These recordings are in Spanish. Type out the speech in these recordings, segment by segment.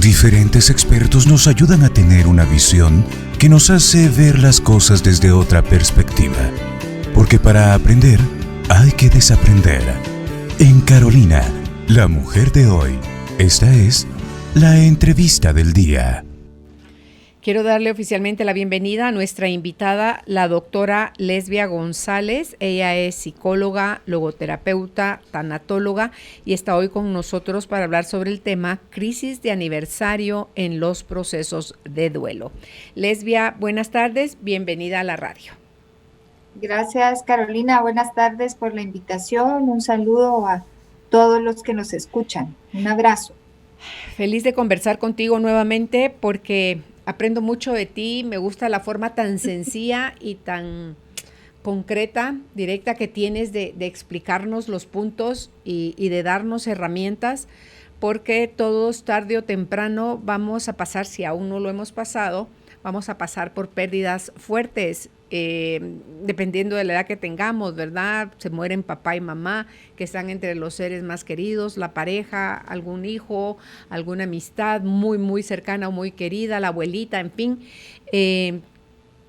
Diferentes expertos nos ayudan a tener una visión que nos hace ver las cosas desde otra perspectiva. Porque para aprender, hay que desaprender. En Carolina, la mujer de hoy, esta es la entrevista del día. Quiero darle oficialmente la bienvenida a nuestra invitada, la doctora Lesbia González. Ella es psicóloga, logoterapeuta, tanatóloga y está hoy con nosotros para hablar sobre el tema crisis de aniversario en los procesos de duelo. Lesbia, buenas tardes, bienvenida a la radio. Gracias, Carolina. Buenas tardes por la invitación. Un saludo a todos los que nos escuchan. Un abrazo. Feliz de conversar contigo nuevamente porque aprendo mucho de ti, me gusta la forma tan sencilla y tan concreta, directa que tienes de explicarnos los puntos y de darnos herramientas, porque todos tarde o temprano vamos a pasar, si aún no lo hemos pasado, vamos a pasar por pérdidas fuertes, dependiendo de la edad que tengamos, ¿verdad? Se mueren papá y mamá, que están entre los seres más queridos, la pareja, algún hijo, alguna amistad muy, muy cercana o muy querida, la abuelita, en fin.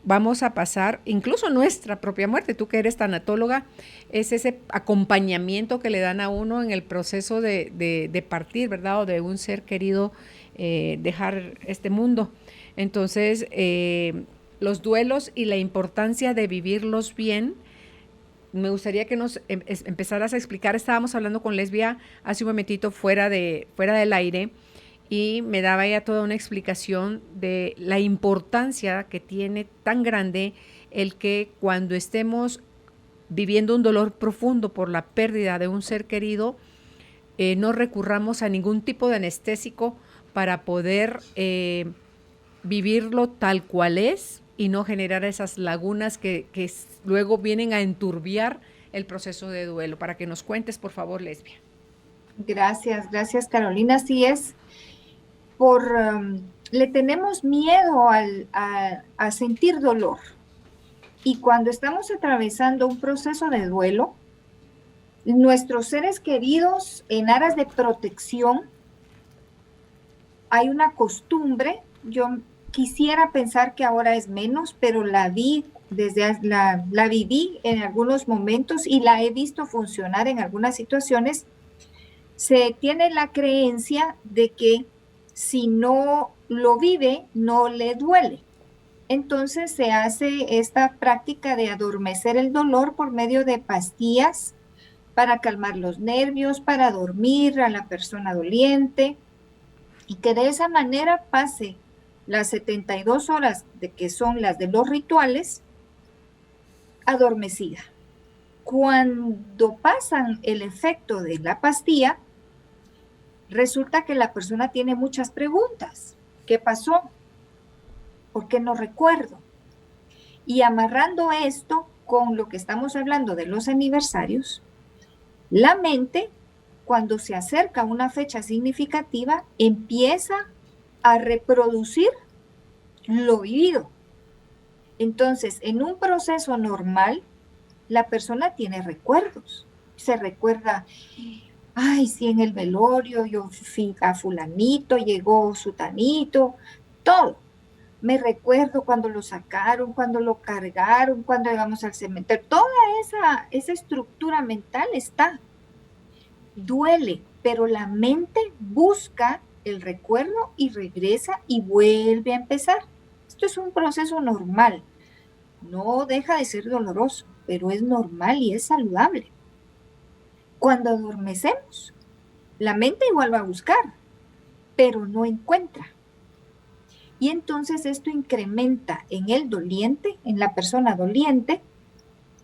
Vamos a pasar incluso nuestra propia muerte. Tú que eres tanatóloga, es ese acompañamiento que le dan a uno en el proceso de partir, ¿verdad? O de un ser querido dejar este mundo. Entonces, los duelos y la importancia de vivirlos bien, me gustaría que nos empezaras a explicar. Estábamos hablando con Lesbia hace un momentito fuera del aire y me daba ella toda una explicación de la importancia que tiene tan grande el que cuando estemos viviendo un dolor profundo por la pérdida de un ser querido, no recurramos a ningún tipo de anestésico para poder vivirlo tal cual es y no generar esas lagunas que luego vienen a enturbiar el proceso de duelo. Para que nos cuentes, por favor, Lesbia. Gracias, Carolina. Así es. Le tenemos miedo a sentir dolor. Y cuando estamos atravesando un proceso de duelo, nuestros seres queridos, en aras de protección, hay una costumbre. Yo quisiera pensar que ahora es menos, pero la viví en algunos momentos y la he visto funcionar en algunas situaciones. Se tiene la creencia de que si no lo vive, no le duele. Entonces se hace esta práctica de adormecer el dolor por medio de pastillas para calmar los nervios, para dormir a la persona doliente y que de esa manera pase las 72 horas de que son las de los rituales, adormecida. Cuando pasan el efecto de la pastilla, resulta que la persona tiene muchas preguntas. ¿Qué pasó? ¿Por qué no recuerdo? Y amarrando esto con lo que estamos hablando de los aniversarios, la mente, cuando se acerca a una fecha significativa, empieza a reproducir lo vivido. Entonces, en un proceso normal, la persona tiene recuerdos. Se recuerda, ay, sí, en el velorio yo fui a fulanito, llegó sutanito, todo. Me recuerdo cuando lo sacaron, cuando lo cargaron, cuando llegamos al cementerio. Toda esa estructura mental está. Duele, pero la mente busca el recuerdo y regresa y vuelve a empezar. Esto es un proceso normal. No deja de ser doloroso, pero es normal y es saludable. Cuando adormecemos, la mente igual va a buscar, pero no encuentra. Y entonces esto incrementa en el doliente, en la persona doliente,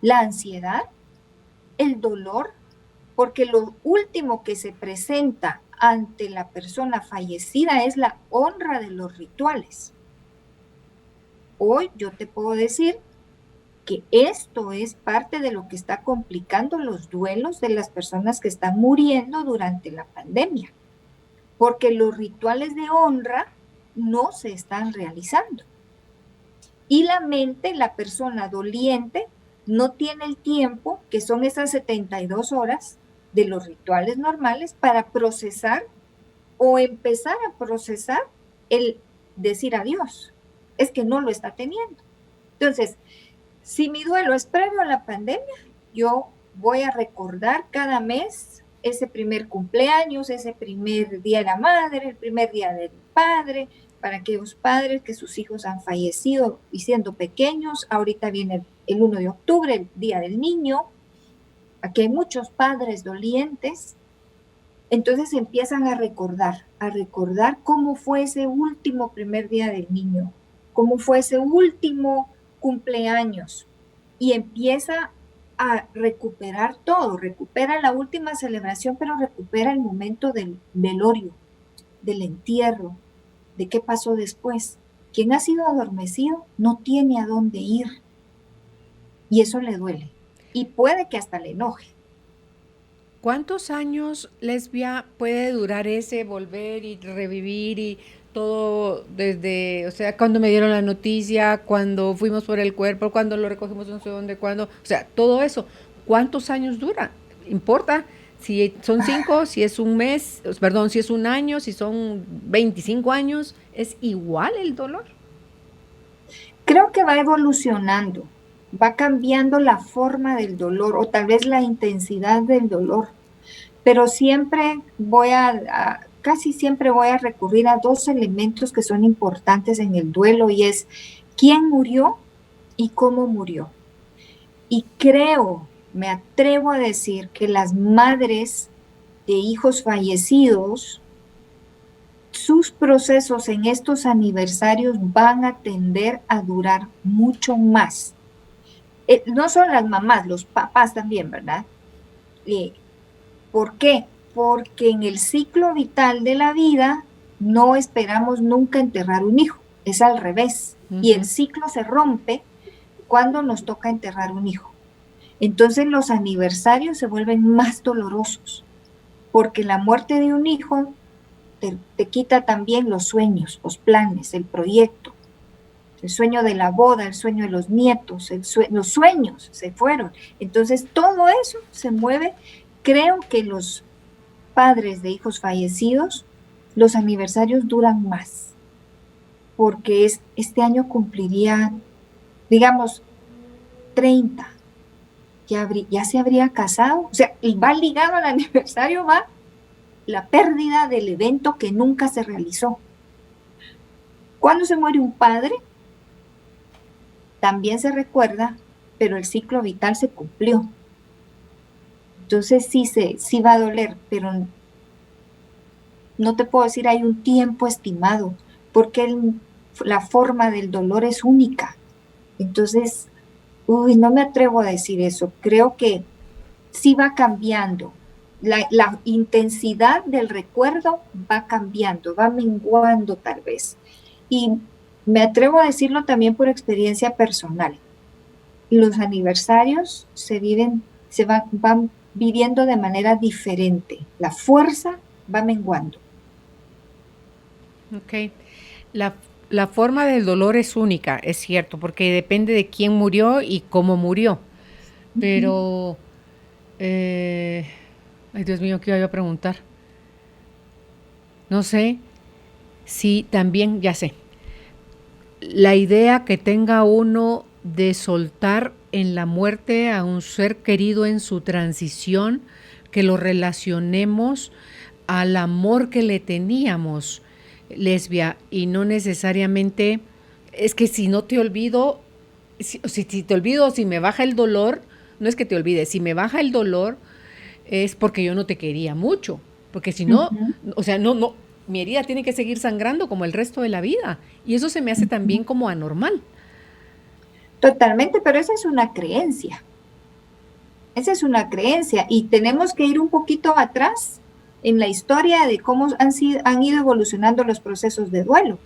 la ansiedad, el dolor, porque lo último que se presenta ante la persona fallecida es la honra de los rituales. Hoy yo te puedo decir que esto es parte de lo que está complicando los duelos de las personas que están muriendo durante la pandemia, porque los rituales de honra no se están realizando. Y la mente, la persona doliente, no tiene el tiempo, que son esas 72 horas de los rituales normales, para procesar o empezar a procesar el decir adiós. Es que no lo está teniendo. Entonces, si mi duelo es previo a la pandemia, yo voy a recordar cada mes ese primer cumpleaños, ese primer día de la madre, el primer día del padre, para aquellos padres que sus hijos han fallecido y siendo pequeños. Ahorita viene el 1 de octubre, el Día del Niño. Aquí hay muchos padres dolientes. Entonces empiezan a recordar cómo fue ese último primer día del niño, cómo fue ese último cumpleaños, y empieza a recuperar todo, recupera la última celebración, pero recupera el momento del velorio, del entierro, de qué pasó después. Quien ha sido adormecido no tiene a dónde ir, y eso le duele, y puede que hasta le enoje. ¿Cuántos años, Lesbia, puede durar ese volver y revivir y todo desde, o sea, cuando me dieron la noticia, cuando fuimos por el cuerpo, cuando lo recogimos no sé dónde, cuándo, o sea, todo eso, ¿cuántos años dura? ¿Importa si son 5, si es un mes, perdón, si es un año, si son 25 años? ¿Es igual el dolor? Creo que va evolucionando, va cambiando la forma del dolor o tal vez la intensidad del dolor, pero siempre casi siempre voy a recurrir a 2 elementos que son importantes en el duelo, y es quién murió y cómo murió. Y me atrevo a decir que las madres de hijos fallecidos, sus procesos en estos aniversarios van a tender a durar mucho más. No solo las mamás, los papás también, ¿verdad? ¿Por qué? Porque en el ciclo vital de la vida no esperamos nunca enterrar un hijo, es al revés. Y el ciclo se rompe cuando nos toca enterrar un hijo. Entonces los aniversarios se vuelven más dolorosos, porque la muerte de un hijo te quita también los sueños, los planes, el proyecto, el sueño de la boda, el sueño de los nietos, los sueños se fueron. Entonces todo eso se mueve. Creo que los padres de hijos fallecidos, los aniversarios duran más, porque este año cumpliría, digamos, 30, ya se habría casado, o sea, y va ligado al aniversario, va la pérdida del evento que nunca se realizó. Cuando se muere un padre, también se recuerda, pero el ciclo vital se cumplió. Entonces sí va a doler, pero no te puedo decir hay un tiempo estimado, porque la forma del dolor es única. Entonces, no me atrevo a decir eso. Creo que sí va cambiando. La intensidad del recuerdo va cambiando, va menguando tal vez. Y me atrevo a decirlo también por experiencia personal. Los aniversarios van viviendo de manera diferente. La fuerza va menguando. Ok. La forma del dolor es única, es cierto, porque depende de quién murió y cómo murió. Pero, ay Dios mío, ¿qué iba a preguntar? No sé si también, ya sé, la idea que tenga uno de soltar en la muerte a un ser querido en su transición, que lo relacionemos al amor que le teníamos, Lesbia, y no necesariamente, es que si no te olvido, si te olvido, si me baja el dolor, no es que te olvides, si me baja el dolor es porque yo no te quería mucho, porque si no, o sea, no, mi herida tiene que seguir sangrando como el resto de la vida, y eso se me hace también como anormal. Totalmente, pero esa es una creencia. Esa es una creencia, y tenemos que ir un poquito atrás en la historia de cómo han ido evolucionando los procesos de duelo,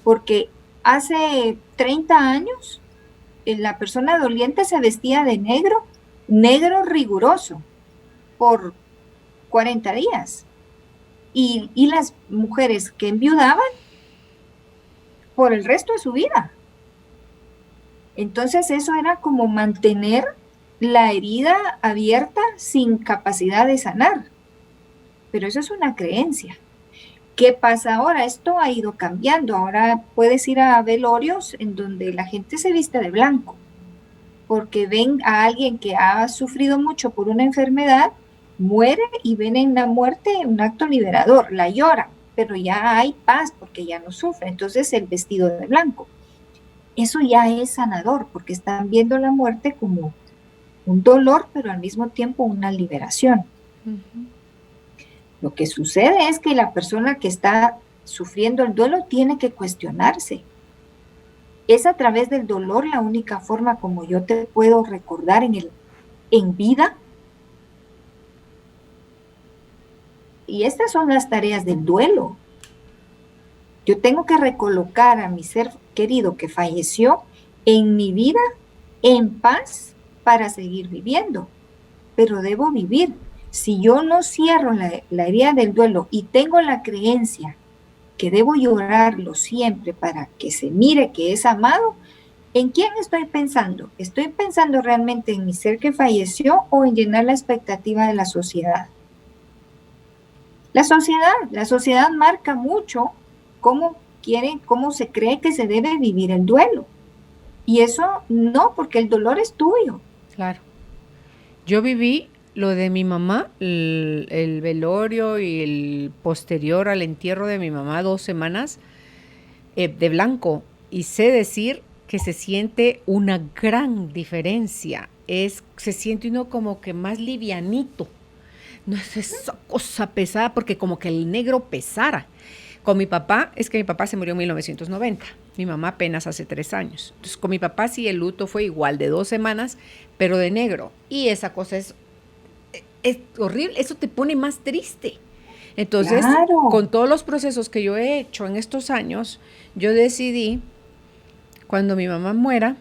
porque hace 30 años la persona doliente se vestía de negro riguroso, por 40 días, y las mujeres que enviudaban por el resto de su vida. Entonces eso era como mantener la herida abierta sin capacidad de sanar. Pero eso es una creencia. ¿Qué pasa ahora? Esto ha ido cambiando. Ahora puedes ir a velorios en donde la gente se viste de blanco, porque ven a alguien que ha sufrido mucho por una enfermedad, muere y ven en la muerte un acto liberador, la lloran, pero ya hay paz porque ya no sufre. Entonces el vestido de blanco. Eso ya es sanador porque están viendo la muerte como un dolor, pero al mismo tiempo una liberación. Uh-huh. Lo que sucede es que la persona que está sufriendo el duelo tiene que cuestionarse. ¿Es a través del dolor la única forma como yo te puedo recordar en vida? Y estas son las tareas del duelo. Yo tengo que recolocar a mi ser querido que falleció en mi vida en paz para seguir viviendo. Pero debo vivir. Si yo no cierro la herida del duelo y tengo la creencia que debo llorarlo siempre para que se mire que es amado, ¿en quién estoy pensando? ¿Estoy pensando realmente en mi ser que falleció o en llenar la expectativa de la sociedad? La sociedad marca mucho cómo se cree que se debe vivir el duelo. Y eso no, porque el dolor es tuyo. Claro. Yo viví lo de mi mamá, el velorio y el posterior al entierro de mi mamá, 2 semanas de blanco. Y sé decir que se siente una gran diferencia. Se siente uno como que más livianito. No es esa cosa pesada, porque como que el negro pesara. Con mi papá, es que mi papá se murió en 1990. Mi mamá apenas hace 3 años. Entonces, con mi papá sí el luto fue igual, de 2 semanas, pero de negro. Y esa cosa es horrible, eso te pone más triste. Entonces, claro, con todos los procesos que yo he hecho en estos años, yo decidí, cuando mi mamá muera,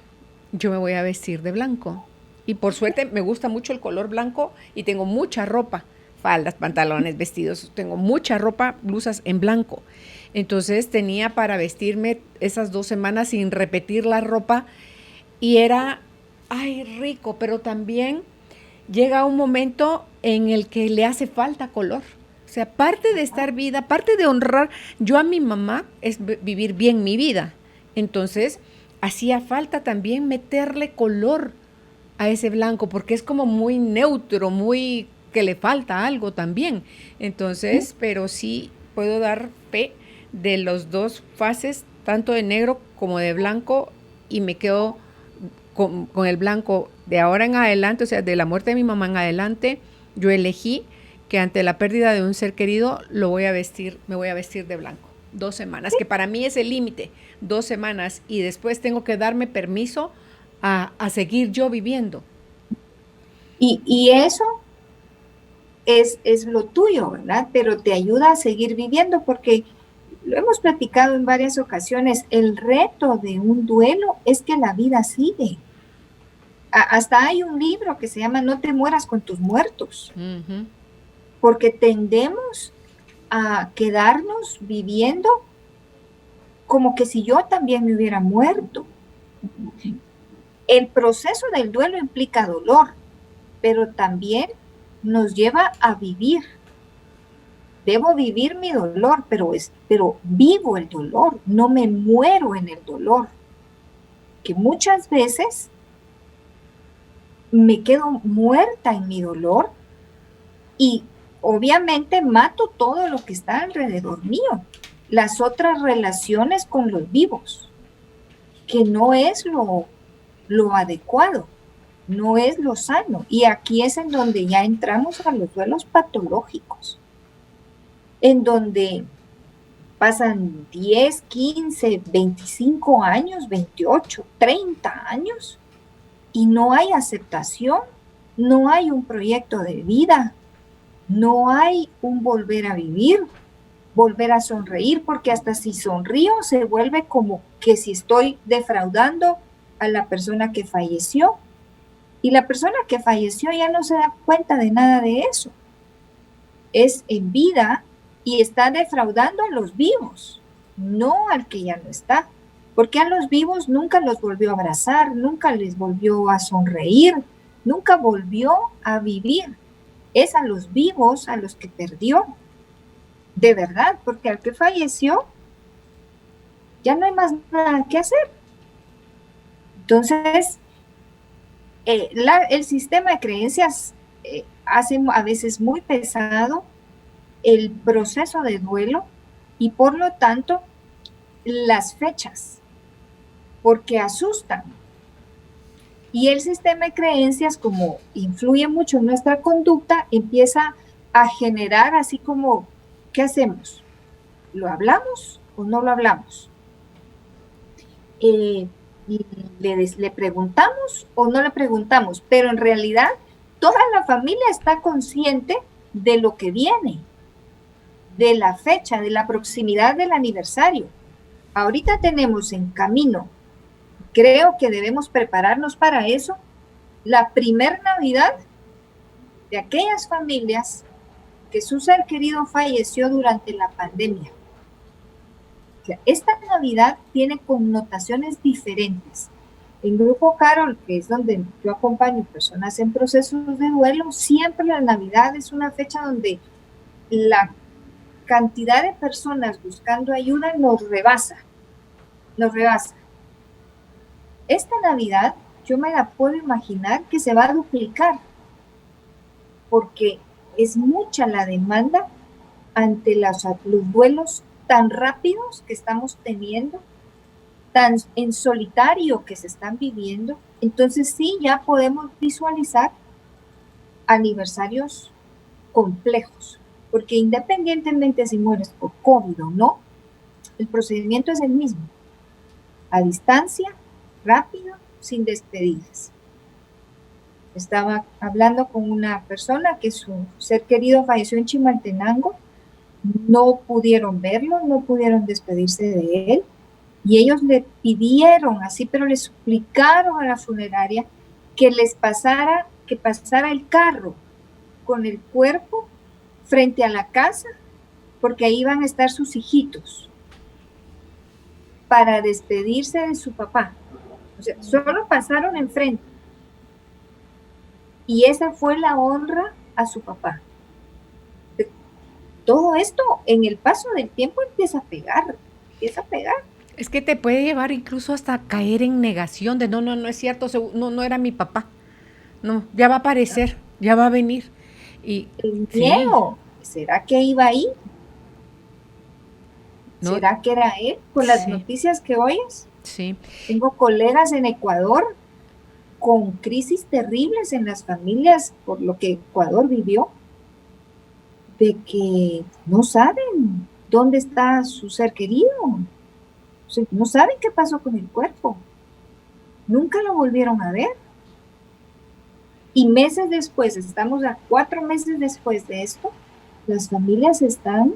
yo me voy a vestir de blanco. Y por suerte me gusta mucho el color blanco y tengo mucha ropa, faldas, pantalones, vestidos, tengo mucha ropa, blusas en blanco. Entonces tenía para vestirme esas 2 semanas sin repetir la ropa y era, rico, pero también llega un momento en el que le hace falta color. O sea, parte de estar vida, parte de honrar yo a mi mamá es vivir bien mi vida. Entonces, hacía falta también meterle color a ese blanco, porque es como muy neutro, muy que le falta algo también. Entonces, pero sí puedo dar fe de los 2 fases, tanto de negro como de blanco, y me quedo con el blanco de ahora en adelante, o sea, de la muerte de mi mamá en adelante. Yo elegí que ante la pérdida de un ser querido me voy a vestir de blanco. 2 semanas, que para mí es el límite, 2 semanas, y después tengo que darme permiso a seguir yo viviendo. Y eso es lo tuyo, ¿verdad? Pero te ayuda a seguir viviendo, porque lo hemos platicado en varias ocasiones, el reto de un duelo es que la vida sigue. Hasta hay un libro que se llama No te mueras con tus muertos, uh-huh, porque tendemos a quedarnos viviendo como que si yo también me hubiera muerto. El proceso del duelo implica dolor, pero también nos lleva a vivir. Debo vivir mi dolor, pero vivo el dolor, no me muero en el dolor. Que muchas veces me quedo muerta en mi dolor y obviamente mato todo lo que está alrededor mío, las otras relaciones con los vivos, que no es lo adecuado, no es lo sano. Y aquí es en donde ya entramos a los duelos patológicos, en donde pasan 10, 15, 25 años, 28, 30 años, y no hay aceptación, no hay un proyecto de vida, no hay un volver a vivir, volver a sonreír, porque hasta si sonrío se vuelve como que si estoy defraudando a la persona que falleció. Y la persona que falleció ya no se da cuenta de nada de eso. Es en vida y está defraudando a los vivos, no al que ya no está. Porque a los vivos nunca los volvió a abrazar, nunca les volvió a sonreír, nunca volvió a vivir. Es a los vivos a los que perdió. de verdad, porque al que falleció ya no hay más nada que hacer. Entonces, el sistema de creencias hace a veces muy pesado el proceso de duelo y por lo tanto las fechas, porque asustan. Y el sistema de creencias, como influye mucho en nuestra conducta, empieza a generar así como, ¿qué hacemos? ¿Lo hablamos o no lo hablamos? ¿Le preguntamos o no le preguntamos? Pero en realidad toda la familia está consciente de lo que viene, de la fecha, de la proximidad del aniversario. Ahorita tenemos en camino, creo que debemos prepararnos para eso, la primer Navidad de aquellas familias que su ser querido falleció durante la pandemia. O sea, esta Navidad tiene connotaciones diferentes. En Grupo Carol, que es donde yo acompaño personas en procesos de duelo, siempre la Navidad es una fecha donde la cantidad de personas buscando ayuda nos rebasa. Esta Navidad yo me la puedo imaginar que se va a duplicar, porque es mucha la demanda ante los duelos tan rápidos que estamos teniendo, tan en solitario que se están viviendo. Entonces sí, ya podemos visualizar aniversarios complejos, porque independientemente si mueres por COVID o no, el procedimiento es el mismo, a distancia, rápido, sin despedidas. Estaba hablando con una persona que su ser querido falleció en Chimaltenango, no pudieron verlo, no pudieron despedirse de él, y ellos le pidieron así, pero le suplicaron a la funeraria que pasara el carro con el cuerpo frente a la casa, porque ahí iban a estar sus hijitos para despedirse de su papá. O sea, solo pasaron enfrente. Y esa fue la honra a su papá. Todo esto en el paso del tiempo empieza a pegar. Es que te puede llevar incluso hasta caer en negación de no es cierto, no era mi papá. No, ya va a aparecer, ya va a venir. Y el miedo, ¿será que iba ahí? ¿No? ¿Será que era él? Con las noticias que oyes. Sí. Tengo colegas en Ecuador con crisis terribles en las familias por lo que Ecuador vivió, de que no saben dónde está su ser querido, o sea, no saben qué pasó con el cuerpo, nunca lo volvieron a ver. Y meses después, estamos a 4 meses después de esto, las familias están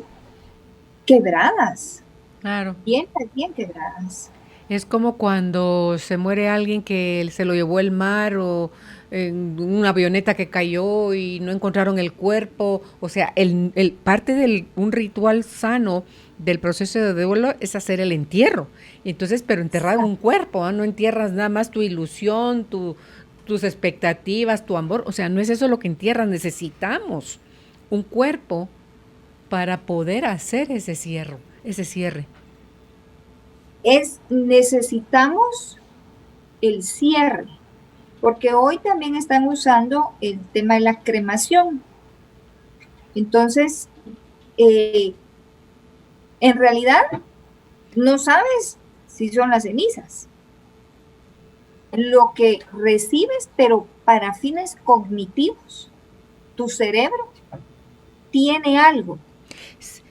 quebradas. Claro. Bien quebradas. Es como cuando se muere alguien que se lo llevó el mar o en una avioneta que cayó y no encontraron el cuerpo. O sea, parte de un ritual sano del proceso de duelo es hacer el entierro. Entonces, pero enterrar un cuerpo, ¿no? No entierras nada más tu ilusión, tus expectativas, tu amor. O sea, no es eso lo que entierras. Necesitamos un cuerpo para poder hacer ese cierre. Necesitamos el cierre, porque hoy también están usando el tema de la cremación. Entonces, en realidad, no sabes si son las cenizas. Lo que recibes, pero para fines cognitivos, tu cerebro tiene algo.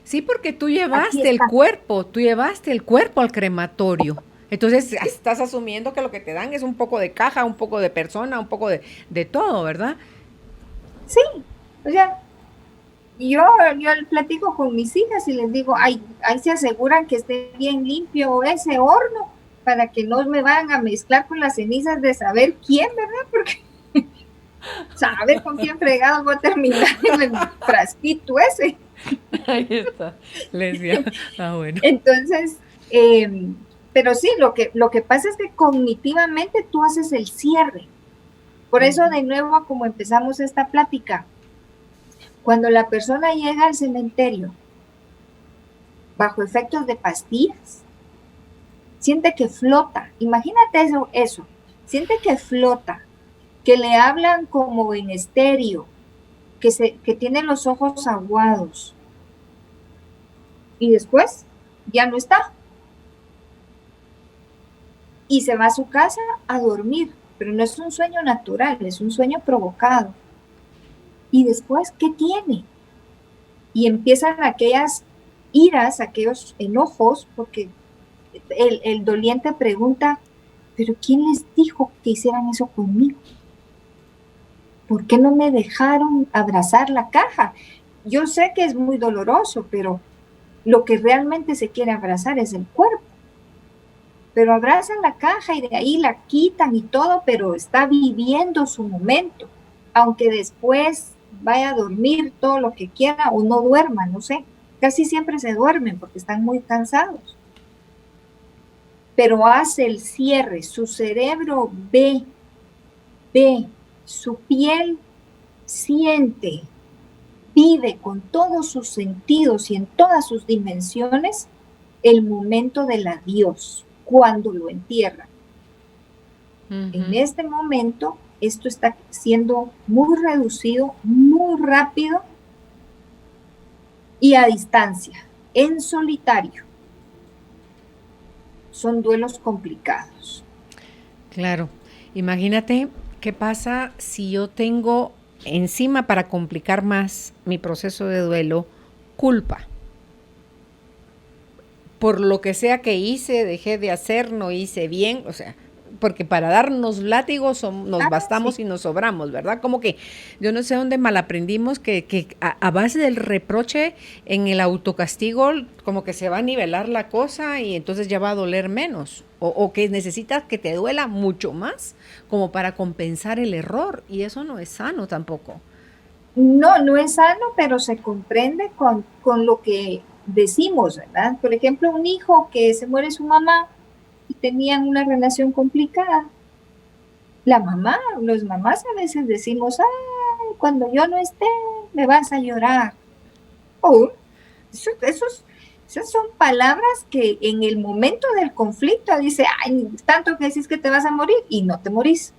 Sí, porque tú llevaste el cuerpo al crematorio. Entonces estás asumiendo que lo que te dan es un poco de caja, un poco de persona, un poco de todo, ¿verdad? Sí, o sea, yo platico con mis hijas y les digo, ahí se aseguran que esté bien limpio ese horno para que no me vayan a mezclar con las cenizas de saber quién, ¿verdad? Porque saber con quién fregado voy a terminar en el frasquito ese. Ahí está, lesbia. Bueno. Entonces, pero sí, lo que pasa es que cognitivamente tú haces el cierre. Por eso, de nuevo, como empezamos esta plática, cuando la persona llega al cementerio bajo efectos de pastillas. Siente que flota. Imagínate eso. Siente que flota, que le hablan como en estéreo, que tiene los ojos aguados. Y después ya no está. Y se va a su casa a dormir, pero no es un sueño natural, es un sueño provocado. Y después, ¿qué tiene? Y empiezan aquellas iras, aquellos enojos, porque el doliente pregunta, ¿pero quién les dijo que hicieran eso conmigo? ¿Por qué no me dejaron abrazar la caja? Yo sé que es muy doloroso, pero lo que realmente se quiere abrazar es el cuerpo. Pero abrazan la caja y de ahí la quitan y todo, pero está viviendo su momento, aunque después vaya a dormir todo lo que quiera o no duerma, no sé. Casi siempre se duermen porque están muy cansados. Pero hace el cierre, su cerebro ve, su piel siente, vive con todos sus sentidos y en todas sus dimensiones el momento del adiós, cuando lo entierran. En este momento, esto está siendo muy reducido, muy rápido y a distancia, en solitario. Son duelos complicados. Claro. Imagínate qué pasa si yo tengo encima, para complicar más mi proceso de duelo, culpa. Por lo que sea que hice, dejé de hacer, no hice bien, o sea, porque para darnos látigos nos bastamos y nos sobramos, ¿verdad? Como que yo no sé dónde malaprendimos que a base del reproche en el autocastigo como que se va a nivelar la cosa y entonces ya va a doler menos, o que necesitas que te duela mucho más como para compensar el error, y eso no es sano tampoco. No es sano, pero se comprende con lo que decimos, ¿verdad? Por ejemplo, un hijo que se muere su mamá y tenían una relación complicada. Los mamás a veces decimos, ay, cuando yo no esté, me vas a llorar. Esas son palabras que en el momento del conflicto dice, ay, tanto que decís que te vas a morir y no te morís.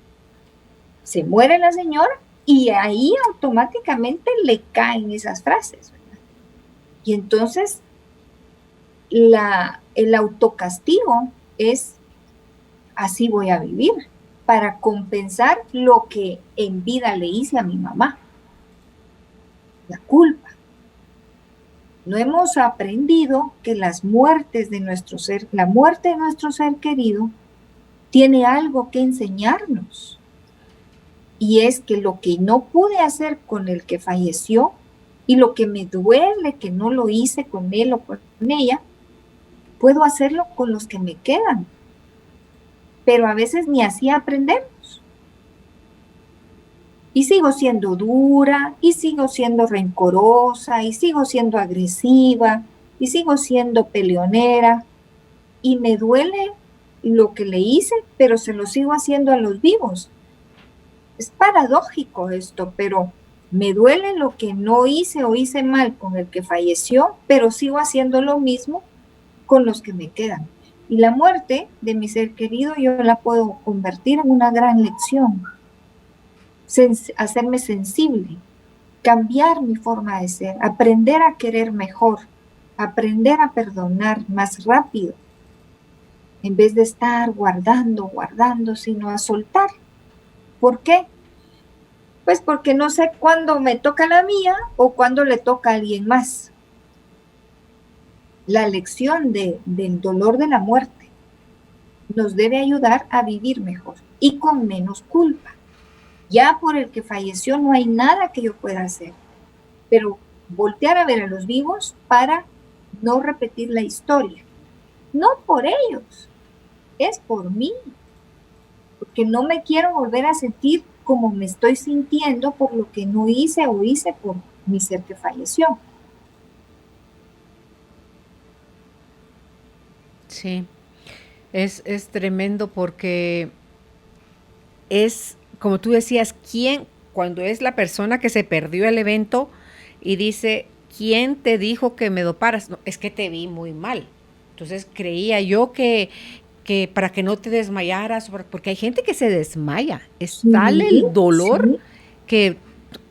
Se muere la señora y ahí automáticamente le caen esas frases, ¿verdad? Y entonces el autocastigo es, así voy a vivir, para compensar lo que en vida le hice a mi mamá. La culpa. No hemos aprendido que la muerte de nuestro ser querido tiene algo que enseñarnos. Y es que lo que no pude hacer con el que falleció y lo que me duele que no lo hice con él o con ella, puedo hacerlo con los que me quedan. Pero a veces ni así aprendemos. Y sigo siendo dura, y sigo siendo rencorosa, y sigo siendo agresiva, y sigo siendo peleonera. Y me duele lo que le hice, pero se lo sigo haciendo a los vivos. Es paradójico esto, pero me duele lo que no hice o hice mal con el que falleció, pero sigo haciendo lo mismo con los que me quedan. Y la muerte de mi ser querido yo la puedo convertir en una gran lección. Hacerme sensible, cambiar mi forma de ser, aprender a querer mejor, aprender a perdonar más rápido, en vez de estar guardando, sino a soltar. ¿Por qué? Pues porque no sé cuándo me toca la mía o cuándo le toca a alguien más. La lección del dolor de la muerte nos debe ayudar a vivir mejor y con menos culpa. Ya por el que falleció no hay nada que yo pueda hacer, pero voltear a ver a los vivos para no repetir la historia. No por ellos, es por mí, porque no me quiero volver a sentir como me estoy sintiendo por lo que no hice o hice por mi ser que falleció. Sí, es tremendo porque es, como tú decías, cuando es la persona que se perdió el evento y dice, ¿quién te dijo que me doparas? No, es que te vi muy mal. Entonces creía yo que para que no te desmayaras, porque hay gente que se desmaya, es tal el dolor que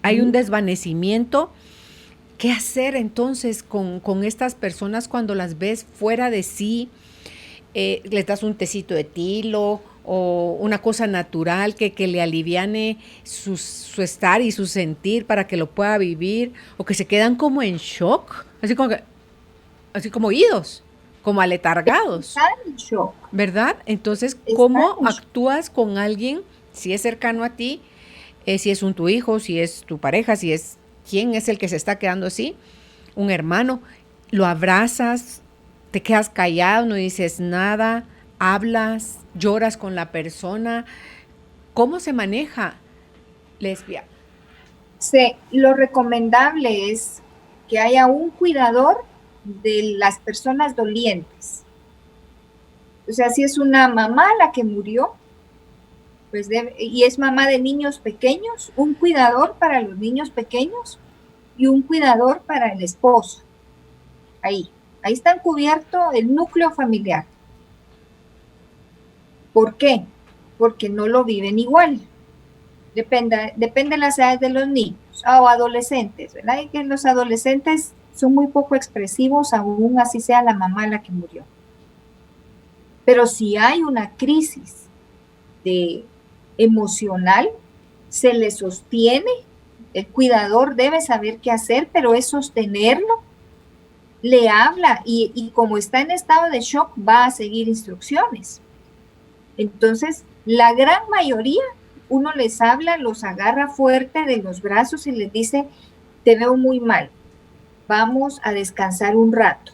hay un desvanecimiento. ¿Qué hacer entonces con estas personas cuando las ves fuera de sí? Les das un tecito de tilo o una cosa natural que le aliviane su estar y su sentir para que lo pueda vivir, o que se quedan como en shock, así como idos, como aletargados. Está en shock. ¿Verdad? Entonces, ¿cómo actúas con alguien, si es cercano a ti, si es tu hijo, si es tu pareja, si es quién es el que se está quedando así, un hermano? ¿Lo abrazas? ¿Te quedas callado? ¿No dices nada? ¿Hablas? ¿Lloras con la persona? ¿Cómo se maneja, Lesbia? Sí, lo recomendable es que haya un cuidador de las personas dolientes. O sea, si es una mamá la que murió, pues y es mamá de niños pequeños, un cuidador para los niños pequeños y un cuidador para el esposo. Ahí está cubierto el núcleo familiar. ¿Por qué? Porque no lo viven igual. Depende de las edades de los niños o adolescentes, ¿verdad? Y que los adolescentes son muy poco expresivos, aún así sea la mamá la que murió. Pero si hay una crisis emocional, se le sostiene, el cuidador debe saber qué hacer, pero es sostenerlo, le habla y como está en estado de shock va a seguir instrucciones. Entonces, la gran mayoría, uno les habla, los agarra fuerte de los brazos y les dice, te veo muy mal, vamos a descansar un rato,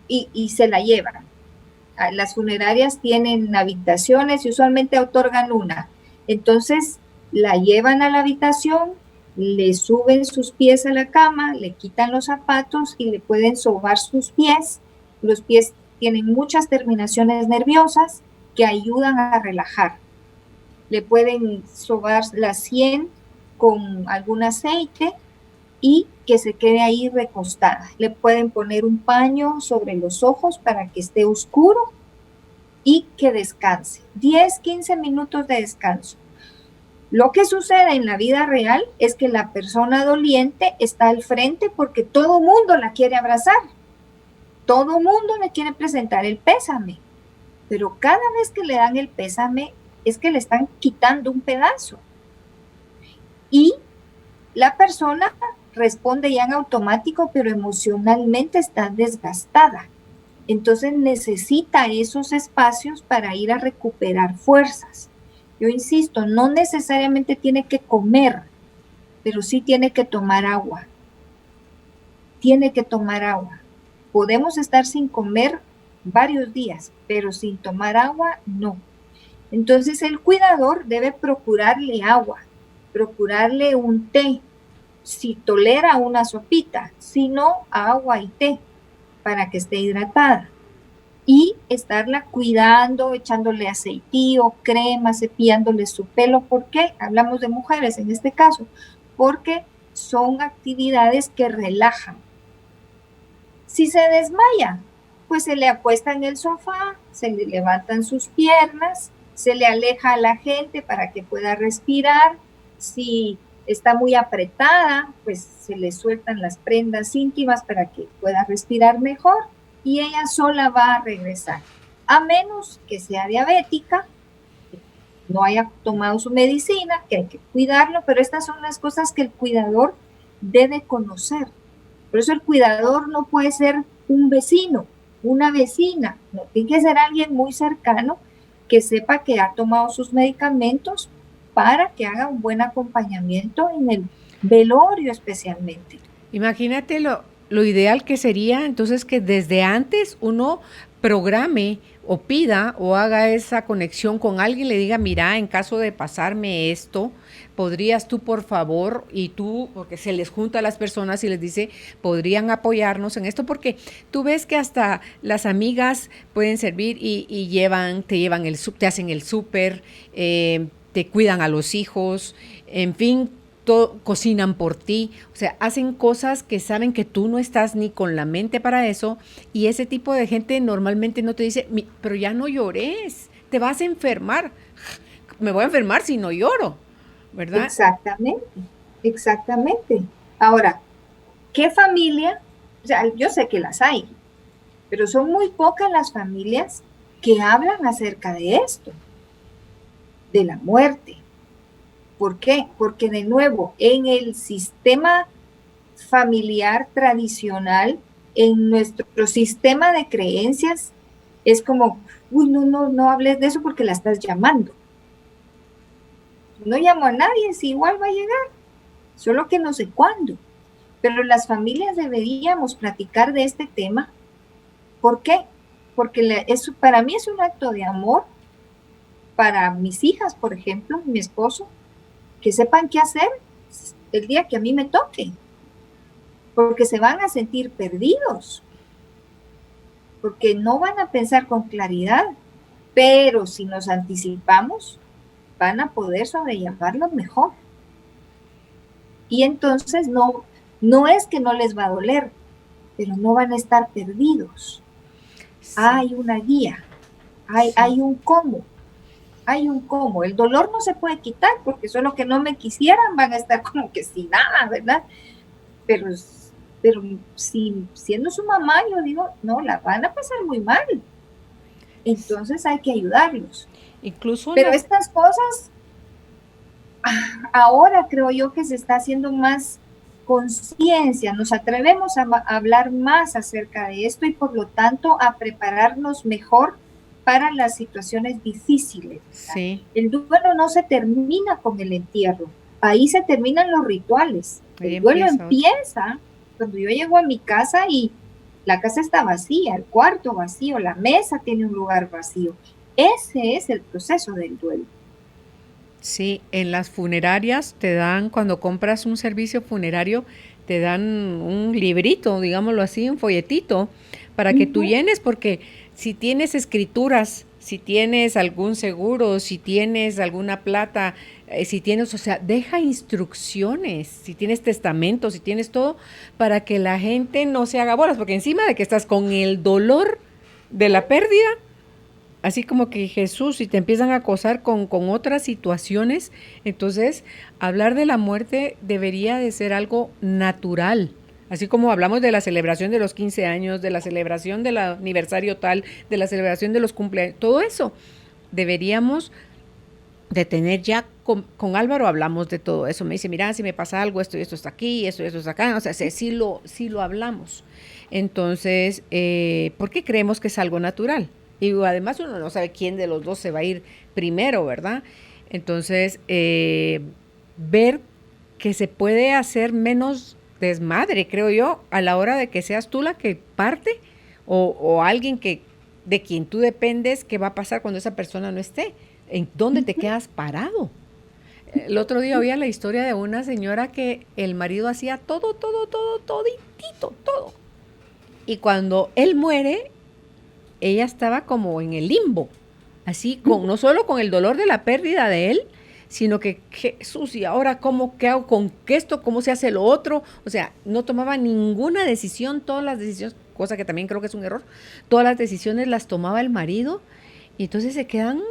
y se la llevan. Las funerarias tienen habitaciones y usualmente otorgan una. Entonces, la llevan a la habitación, le suben sus pies a la cama, le quitan los zapatos y le pueden sobar sus pies. Los pies tienen muchas terminaciones nerviosas que ayudan a relajar. Le pueden sobar la sien con algún aceite y que se quede ahí recostada. Le pueden poner un paño sobre los ojos para que esté oscuro y que descanse. 10, 15 minutos de descanso. Lo que sucede en la vida real es que la persona doliente está al frente porque todo mundo la quiere abrazar. Todo mundo le quiere presentar el pésame. Pero cada vez que le dan el pésame es que le están quitando un pedazo. Y la persona responde ya en automático, pero emocionalmente está desgastada. Entonces necesita esos espacios para ir a recuperar fuerzas. Yo insisto, no necesariamente tiene que comer, pero sí tiene que tomar agua. Tiene que tomar agua. Podemos estar sin comer varios días, pero sin tomar agua, no. Entonces el cuidador debe procurarle agua, procurarle un té, si tolera una sopita, si no, agua y té, para que esté hidratada. Y estarla cuidando, echándole aceitío, crema, cepillándole su pelo. ¿Por qué? Hablamos de mujeres en este caso, porque son actividades que relajan. Si se desmaya, pues se le acuesta en el sofá, se le levantan sus piernas, se le aleja a la gente para que pueda respirar. Si está muy apretada, pues se le sueltan las prendas íntimas para que pueda respirar mejor y ella sola va a regresar. A menos que sea diabética, no haya tomado su medicina, que hay que cuidarlo, pero estas son las cosas que el cuidador debe conocer. Por eso el cuidador no puede ser un vecino, una vecina, no, tiene que ser alguien muy cercano que sepa que ha tomado sus medicamentos para que haga un buen acompañamiento en el velorio especialmente. Imagínate lo ideal que sería entonces que desde antes uno programe o pida o haga esa conexión con alguien, le diga, mira, en caso de pasarme esto, ¿podrías tú, por favor? Y tú, porque se les junta a las personas y les dice, podrían apoyarnos en esto, porque tú ves que hasta las amigas pueden servir y te hacen el súper, te cuidan a los hijos, en fin, cocinan por ti, o sea, hacen cosas que saben que tú no estás ni con la mente para eso, y ese tipo de gente normalmente no te dice, pero ya no llores, te vas a enfermar, me voy a enfermar si no lloro, ¿verdad? Exactamente, exactamente. Ahora, ¿qué familia? O sea, yo sé que las hay, pero son muy pocas las familias que hablan acerca de esto, de la muerte. ¿Por qué? Porque de nuevo, en el sistema familiar tradicional, en nuestro sistema de creencias, es como, uy, no hables de eso porque la estás llamando. No llamo a nadie, si igual va a llegar, solo que no sé cuándo. Pero las familias deberíamos platicar de este tema. ¿Por qué? Porque para mí es un acto de amor para mis hijas, por ejemplo, mi esposo, que sepan qué hacer el día que a mí me toque, porque se van a sentir perdidos, porque no van a pensar con claridad, pero si nos anticipamos, van a poder sobrellevarlo mejor. Y entonces no es que no les va a doler, pero no van a estar perdidos. Sí. Hay una guía, hay un cómo. Hay un cómo. El dolor no se puede quitar porque solo que no me quisieran van a estar como que sin nada, ¿verdad? Pero si siendo su mamá, yo digo, no, la van a pasar muy mal. Entonces hay que ayudarlos. Pero estas cosas, ahora creo yo que se está haciendo más conciencia, nos atrevemos a hablar más acerca de esto y por lo tanto a prepararnos mejor para las situaciones difíciles. Sí. El duelo no se termina con el entierro, ahí se terminan los rituales. El duelo empieza cuando yo llego a mi casa y la casa está vacía, el cuarto vacío, la mesa tiene un lugar vacío. Ese es el proceso del duelo. Sí, en las funerarias te dan, cuando compras un servicio funerario, te dan un librito, digámoslo así, un folletito, para que tú llenes, porque si tienes escrituras, si tienes algún seguro, si tienes alguna plata, si tienes, o sea, deja instrucciones, si tienes testamento, si tienes todo, para que la gente no se haga bolas, porque encima de que estás con el dolor de la pérdida, así como que Jesús, si te empiezan a acosar con otras situaciones, entonces hablar de la muerte debería de ser algo natural. Así como hablamos de la celebración de los 15 años, de la celebración del aniversario tal, de la celebración de los cumpleaños, todo eso deberíamos de tener ya. Con Álvaro hablamos de todo eso. Me dice, mira, si me pasa algo, esto y esto está aquí, esto y esto está acá. O sea, sí lo hablamos. Entonces, ¿por qué creemos que es algo natural? Y además uno no sabe quién de los dos se va a ir primero, ¿verdad? Entonces, ver que se puede hacer menos desmadre, creo yo, a la hora de que seas tú la que parte o alguien de quien tú dependes, ¿qué va a pasar cuando esa persona no esté? ¿En dónde te quedas parado? El otro día oía la historia de una señora que el marido hacía toditito, todo. Y cuando él muere, ella estaba como en el limbo, así, no solo con el dolor de la pérdida de él, sino que Jesús, ¿y ahora qué hago con esto? ¿Cómo se hace lo otro? O sea, no tomaba ninguna decisión, todas las decisiones, cosa que también creo que es un error, todas las decisiones las tomaba el marido, y entonces se quedan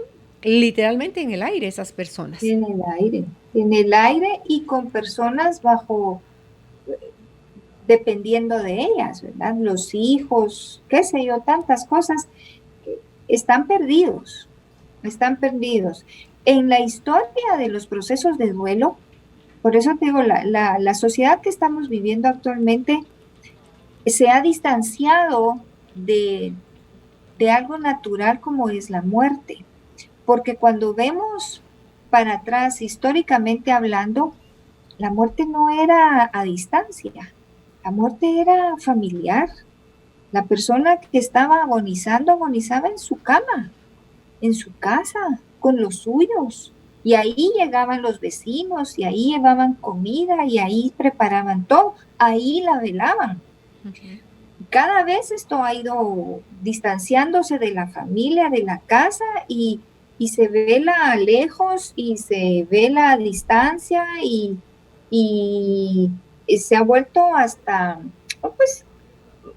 literalmente en el aire esas personas. En el aire y con personas dependiendo de ellas, ¿verdad? Los hijos, qué sé yo, tantas cosas, están perdidos. En la historia de los procesos de duelo, por eso te digo, la sociedad que estamos viviendo actualmente se ha distanciado de algo natural como es la muerte, porque cuando vemos para atrás, históricamente hablando, la muerte no era a distancia, la muerte era familiar. La persona que estaba agonizaba en su cama, en su casa, con los suyos. Y ahí llegaban los vecinos, y ahí llevaban comida, y ahí preparaban todo, ahí la velaban. Okay. Cada vez esto ha ido distanciándose de la familia, de la casa, y se vela lejos, y se vela a distancia, y y se ha vuelto hasta, pues,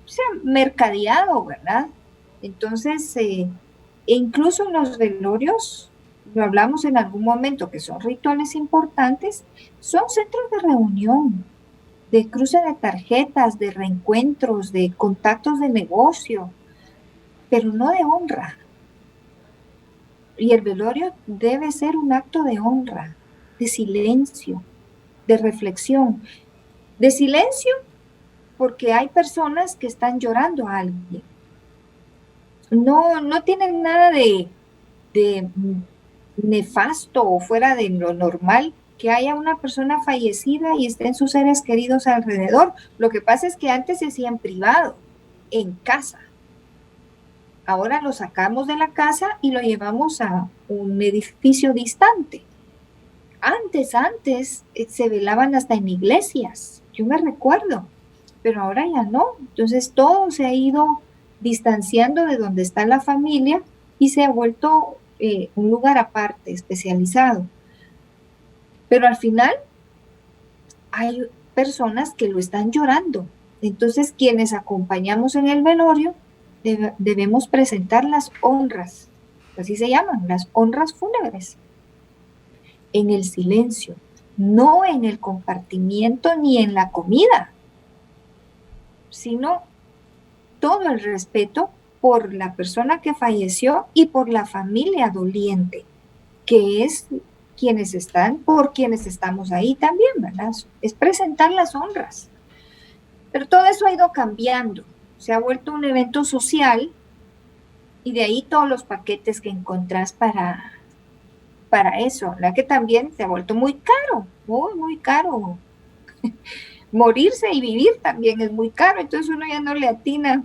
se ha mercadeado, ¿verdad? Entonces, incluso en los velorios, lo hablamos en algún momento, que son rituales importantes, son centros de reunión, de cruce de tarjetas, de reencuentros, de contactos de negocio, pero no de honra. Y el velorio debe ser un acto de honra, de silencio, de reflexión. De silencio, porque hay personas que están llorando a alguien. No tienen nada de nefasto o fuera de lo normal que haya una persona fallecida y estén sus seres queridos alrededor. Lo que pasa es que antes se hacía en privado, en casa. Ahora lo sacamos de la casa y lo llevamos a un edificio distante. Antes se velaban hasta en iglesias, yo me recuerdo, pero ahora ya no. Entonces todo se ha ido distanciando de donde está la familia y se ha vuelto un lugar aparte, especializado. Pero al final hay personas que lo están llorando. Entonces quienes acompañamos en el velorio debemos presentar las honras, así se llaman, las honras fúnebres, en el silencio, no en el compartimiento ni en la comida, sino todo el respeto por la persona que falleció y por la familia doliente, que es por quienes estamos ahí también, ¿verdad? Es presentar las honras. Pero todo eso ha ido cambiando, se ha vuelto un evento social y de ahí todos los paquetes que encontrás para eso, ¿verdad? Que también se ha vuelto muy caro, muy caro. Morirse y vivir también es muy caro, entonces uno ya no le atina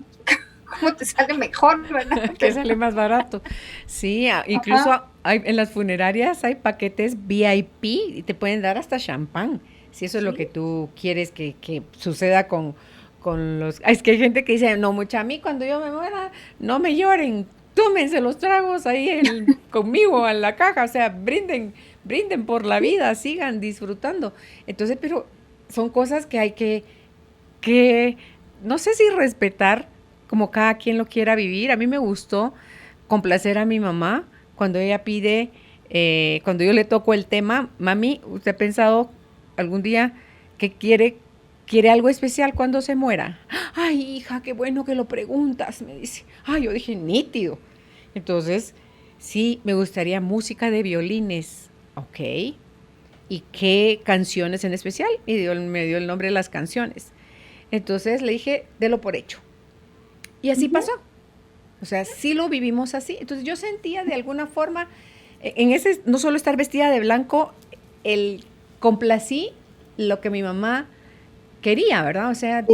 cómo te sale mejor, ¿verdad? Que sale más barato. Sí, incluso en las funerarias hay paquetes VIP y te pueden dar hasta champán, si eso es lo que tú quieres que suceda con los... Es que hay gente que dice, no, mucha, a mí cuando yo me muera, no me lloren, tómense los tragos ahí conmigo a la caja, o sea, brinden por la vida, sigan disfrutando. Entonces, pero son cosas que hay que no sé si respetar, como cada quien lo quiera vivir. A mí me gustó complacer a mi mamá cuando ella pide, cuando yo le toco el tema, mami, ¿usted ha pensado algún día que quiere algo especial cuando se muera? Ay, hija, qué bueno que lo preguntas, me dice. Ay, yo dije, nítido. Entonces, sí, me gustaría música de violines, ¿ok? ¿Y qué canciones en especial? Me dio el nombre de las canciones. Entonces le dije, délo por hecho. Y así pasó. O sea, sí lo vivimos así. Entonces yo sentía de alguna forma, en ese, no solo estar vestida de blanco, complací lo que mi mamá quería, ¿verdad? O sea,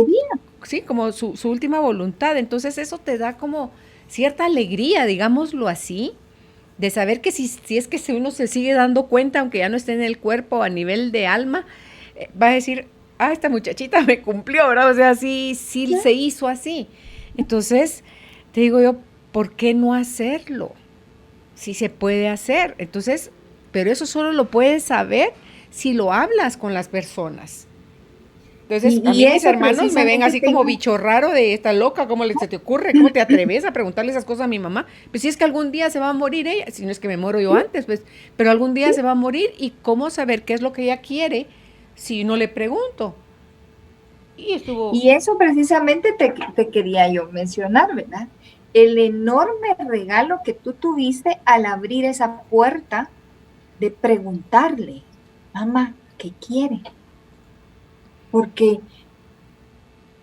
sí, como su última voluntad. Entonces eso te da como cierta alegría, digámoslo así, de saber que si es que uno se sigue dando cuenta, aunque ya no esté en el cuerpo a nivel de alma, va a decir, esta muchachita me cumplió, ¿verdad? O sea, sí se hizo así. Entonces, te digo yo, ¿por qué no hacerlo? Si se puede hacer. Entonces, pero eso solo lo puedes saber si lo hablas con las personas. Entonces, a mí mis hermanos me ven así como bicho raro de esta loca, ¿cómo se te ocurre? ¿Cómo te atreves a preguntarle esas cosas a mi mamá? Pues si es que algún día se va a morir ella, si no es que me muero yo antes, pues, pero algún día se va a morir, y cómo saber qué es lo que ella quiere si no le pregunto. Y eso precisamente te quería yo mencionar, ¿verdad? El enorme regalo que tú tuviste al abrir esa puerta de preguntarle, mamá, ¿qué quiere? Porque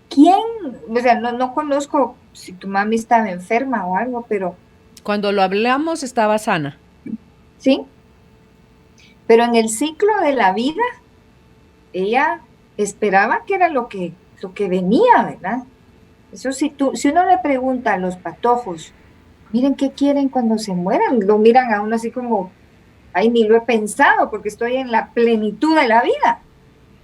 ¿quién? O sea, no conozco si tu mami estaba enferma o algo, pero... Cuando lo hablamos estaba sana. Sí, pero en el ciclo de la vida, ella esperaba que era lo que venía, ¿verdad? Eso si uno le pregunta a los patojos, miren qué quieren cuando se mueran, lo miran a uno así como, ay, ni lo he pensado porque estoy en la plenitud de la vida.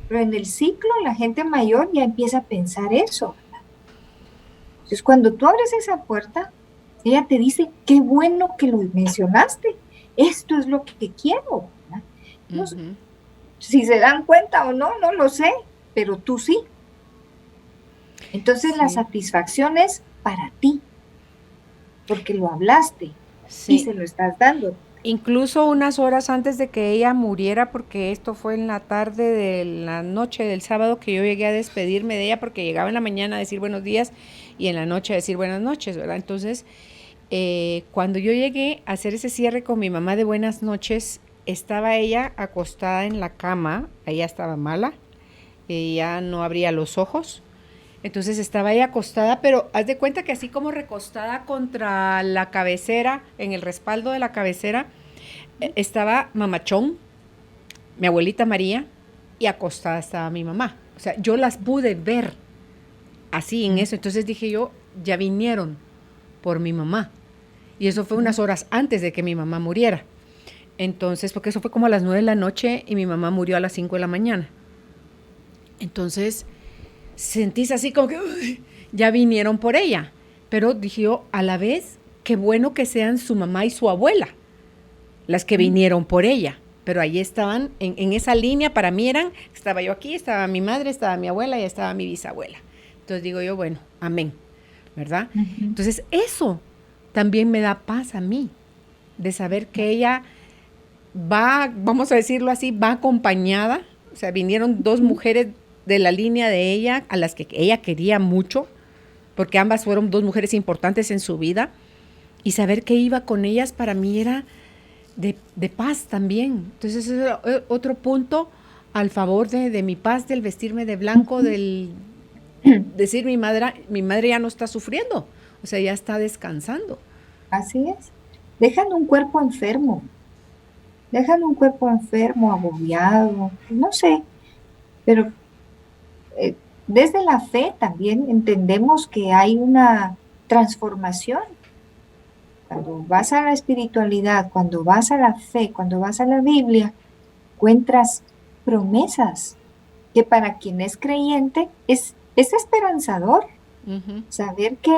Pero en el ciclo la gente mayor ya empieza a pensar eso, ¿verdad? Entonces cuando tú abres esa puerta, ella te dice, qué bueno que lo mencionaste, esto es lo que quiero, ¿verdad? Entonces, Si se dan cuenta o no, no lo sé, pero tú sí. Entonces la satisfacción es para ti, porque lo hablaste y se lo estás dando. Incluso unas horas antes de que ella muriera, porque esto fue en la tarde de la noche del sábado que yo llegué a despedirme de ella, porque llegaba en la mañana a decir buenos días y en la noche a decir buenas noches, ¿verdad? Entonces, cuando yo llegué a hacer ese cierre con mi mamá de buenas noches, estaba ella acostada en la cama, ella estaba mala, ella no abría los ojos. Entonces estaba ella acostada, pero haz de cuenta que así como recostada contra la cabecera, en el respaldo de la cabecera, estaba mamachón, mi abuelita María, y acostada estaba mi mamá. O sea, yo las pude ver así en eso. Entonces dije yo, ya vinieron por mi mamá. Y eso fue unas horas antes de que mi mamá muriera. Entonces, porque eso fue como a las 9 de la noche y mi mamá murió a las 5 de la mañana. Entonces sentís así como que uy, ya vinieron por ella, pero dije yo, a la vez, qué bueno que sean su mamá y su abuela las que vinieron por ella, pero ahí estaban, en esa línea para mí estaba yo aquí, estaba mi madre, estaba mi abuela y estaba mi bisabuela. Entonces digo yo, bueno, amén, ¿verdad? Entonces eso también me da paz a mí, de saber que ella va, vamos a decirlo así, va acompañada, o sea, vinieron dos mujeres de la línea de ella, a las que ella quería mucho, porque ambas fueron dos mujeres importantes en su vida, y saber que iba con ellas para mí era de paz también. Entonces ese era otro punto al favor de mi paz, del vestirme de blanco, del decir mi madre ya no está sufriendo, o sea, ya está descansando. Así es. Dejan un cuerpo enfermo, agobiado, no sé, pero desde la fe también entendemos que hay una transformación. Cuando vas a la espiritualidad, cuando vas a la fe, cuando vas a la Biblia, encuentras promesas que para quien es creyente es esperanzador. Saber que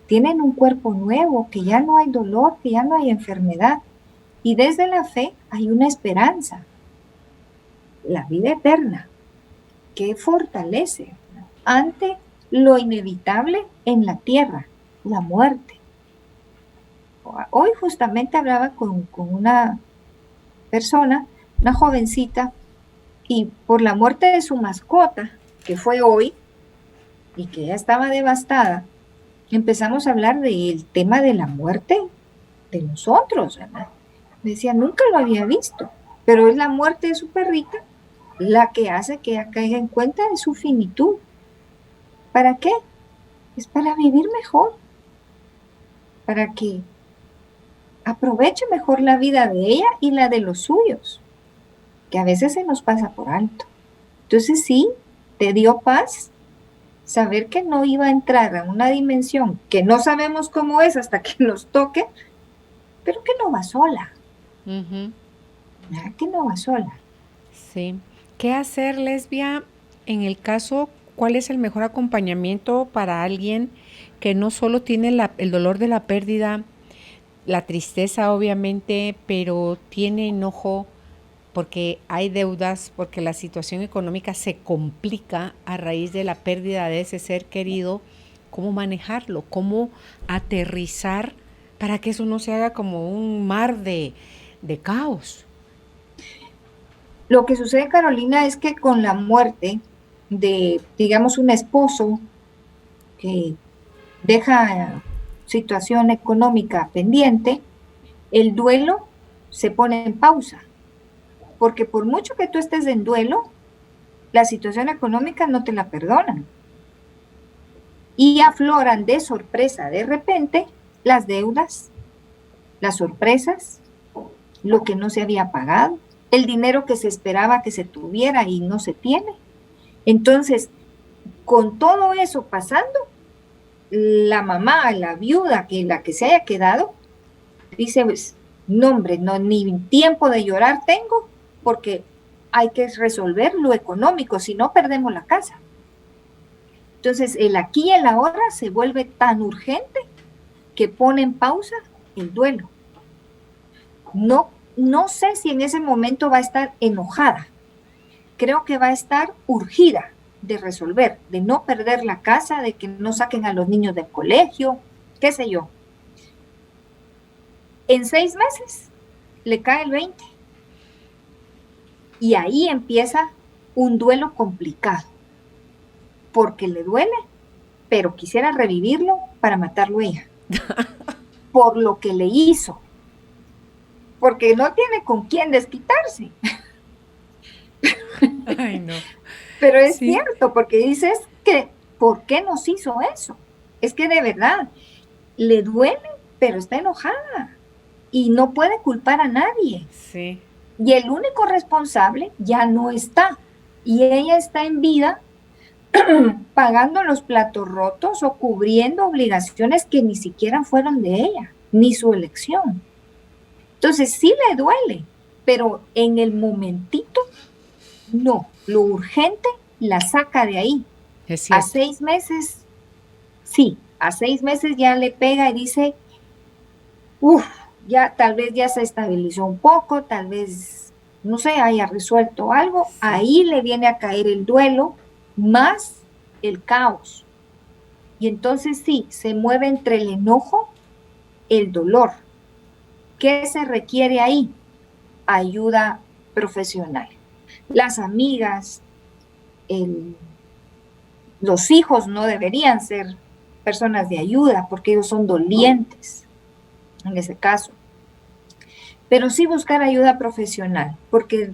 tienen un cuerpo nuevo, que ya no hay dolor, que ya no hay enfermedad. Y desde la fe hay una esperanza, la vida eterna, que fortalece ante lo inevitable en la tierra, la muerte. Hoy justamente hablaba con una persona, una jovencita, y por la muerte de su mascota, que fue hoy, y que ya estaba devastada, empezamos a hablar del tema de la muerte de nosotros, ¿verdad? Me decía, nunca lo había visto, pero es la muerte de su perrita la que hace que ella caiga en cuenta de su finitud. ¿Para qué? Es para vivir mejor, para que aproveche mejor la vida de ella y la de los suyos, que a veces se nos pasa por alto. Entonces sí, te dio paz saber que no iba a entrar a una dimensión que no sabemos cómo es hasta que nos toque, pero que no va sola. Que no va sola. Sí. ¿Qué hacer, Lesbia, en el caso, cuál es el mejor acompañamiento para alguien que no solo tiene el dolor de la pérdida, la tristeza obviamente, pero tiene enojo porque hay deudas, porque la situación económica se complica a raíz de la pérdida de ese ser querido? ¿Cómo manejarlo? ¿Cómo aterrizar para que eso no se haga como un mar de caos? Lo que sucede, Carolina, es que con la muerte de, digamos, un esposo que deja situación económica pendiente, el duelo se pone en pausa, porque por mucho que tú estés en duelo, la situación económica no te la perdonan. Y afloran de sorpresa, de repente, las deudas, las sorpresas, lo que no se había pagado, el dinero que se esperaba que se tuviera y no se tiene. Entonces, con todo eso pasando, la mamá, la viuda, la que se haya quedado, dice, pues, no hombre, no, ni tiempo de llorar tengo, porque hay que resolver lo económico, si no perdemos la casa. Entonces, el aquí y el ahora se vuelve tan urgente que pone en pausa el duelo. No sé si en ese momento va a estar enojada, creo que va a estar urgida de resolver, de no perder la casa, de que no saquen a los niños del colegio, qué sé yo. En 6 meses le cae el 20. Y ahí empieza un duelo complicado, porque le duele, pero quisiera revivirlo para matarlo ella, por lo que le hizo, porque no tiene con quién desquitarse. Ay, no. Pero es cierto, porque dices que, ¿por qué nos hizo eso? Es que de verdad, le duele, pero está enojada y no puede culpar a nadie. Sí. Y el único responsable ya no está. Y ella está en vida pagando los platos rotos o cubriendo obligaciones que ni siquiera fueron de ella, ni su elección. Entonces sí le duele, pero en el momentito, no. Lo urgente la saca de ahí. Es cierto. A 6 meses, sí, a 6 meses ya le pega y dice, ya tal vez ya se estabilizó un poco, tal vez, no sé, haya resuelto algo. Sí. Ahí le viene a caer el duelo más el caos. Y entonces sí, se mueve entre el enojo, el dolor. ¿Qué se requiere ahí? Ayuda profesional. Las amigas, los hijos no deberían ser personas de ayuda porque ellos son dolientes en ese caso. Pero sí buscar ayuda profesional, porque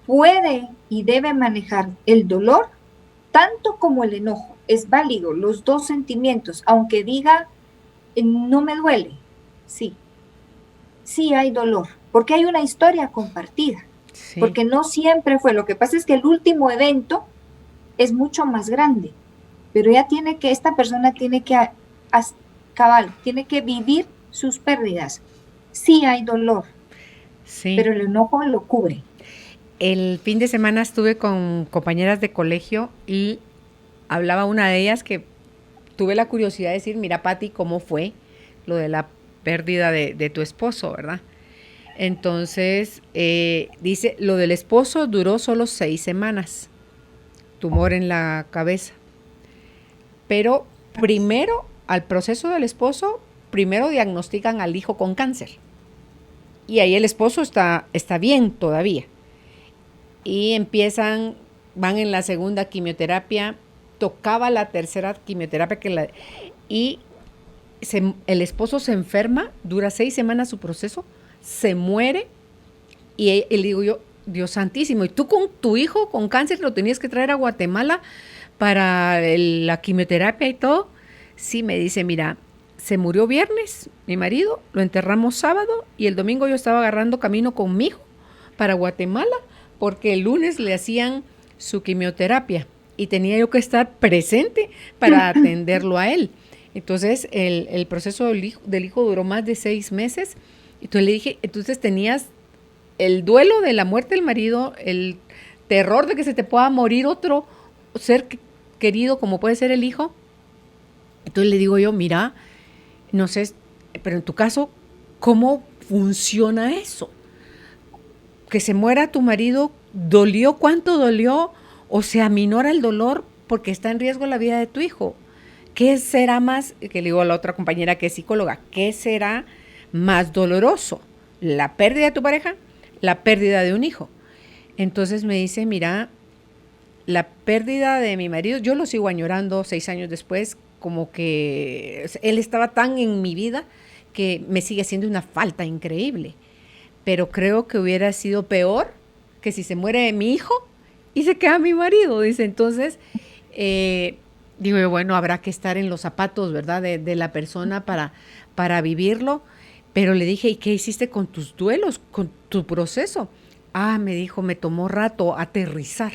puede y debe manejar el dolor tanto como el enojo. Es válido, los dos sentimientos, aunque diga, no me duele. Sí hay dolor, porque hay una historia compartida, sí. Porque no siempre fue. Lo que pasa es que el último evento es mucho más grande, pero esta persona tiene que tiene que vivir sus pérdidas. Sí hay dolor, sí, pero el enojo lo cubre. El fin de semana estuve con compañeras de colegio y hablaba una de ellas que tuve la curiosidad de decir, mira, Pati, ¿cómo fue lo de la pérdida de tu esposo, verdad? Entonces, dice, lo del esposo duró solo 6 semanas, tumor en la cabeza. Pero primero, al proceso del esposo, primero diagnostican al hijo con cáncer. Y ahí el esposo está bien todavía. Y van en la segunda quimioterapia, tocaba la tercera quimioterapia y el esposo se enferma, dura 6 semanas su proceso, se muere y le digo yo, Dios santísimo, ¿y tú con tu hijo con cáncer lo tenías que traer a Guatemala para la quimioterapia y todo? Sí, me dice, mira, se murió viernes mi marido, lo enterramos sábado y el domingo yo estaba agarrando camino con mi hijo para Guatemala porque el lunes le hacían su quimioterapia y tenía yo que estar presente para atenderlo a él. Entonces, el proceso del hijo duró más de 6 meses. Entonces le dije, entonces tenías el duelo de la muerte del marido, el terror de que se te pueda morir otro ser querido como puede ser el hijo. Entonces le digo yo, mira, no sé, pero en tu caso, ¿cómo funciona eso? Que se muera tu marido, ¿dolió? ¿Cuánto dolió? ¿O se aminora el dolor porque está en riesgo la vida de tu hijo? ¿Qué será más, que le digo a la otra compañera que es psicóloga, qué será más doloroso? ¿La pérdida de tu pareja? ¿La pérdida de un hijo? Entonces me dice, mira, la pérdida de mi marido, yo lo sigo añorando 6 años después, como que él estaba tan en mi vida que me sigue haciendo una falta increíble. Pero creo que hubiera sido peor que si se muere mi hijo y se queda mi marido, dice. Entonces, digo yo, bueno, habrá que estar en los zapatos, ¿verdad?, de la persona para vivirlo. Pero le dije, ¿y qué hiciste con tus duelos, con tu proceso? Me dijo, me tomó rato aterrizar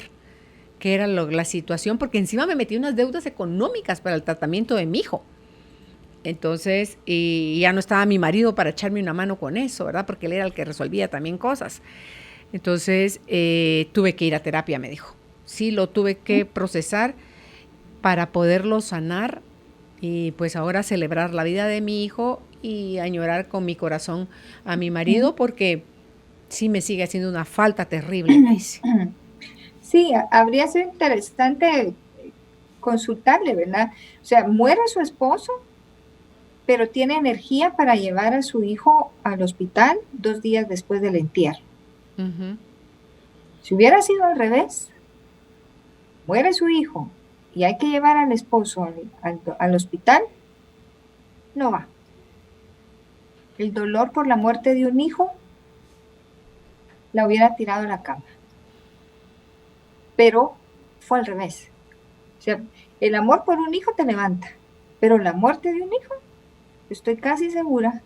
qué era la situación, porque encima me metí unas deudas económicas para el tratamiento de mi hijo. Entonces, y ya no estaba mi marido para echarme una mano con eso, ¿verdad? Porque él era el que resolvía también cosas. Entonces, tuve que ir a terapia, me dijo. Sí, lo tuve que procesar para poderlo sanar y pues ahora celebrar la vida de mi hijo y añorar con mi corazón a mi marido porque sí me sigue haciendo una falta terrible, me dice. Sí, habría sido interesante consultarle, ¿verdad? O sea, muere su esposo, pero tiene energía para llevar a su hijo al hospital 2 días después del entierro. Ujú. Si hubiera sido al revés, muere su hijo y hay que llevar al esposo al hospital, no va. El dolor por la muerte de un hijo la hubiera tirado a la cama. Pero fue al revés. O sea, el amor por un hijo te levanta, pero la muerte de un hijo, estoy casi segura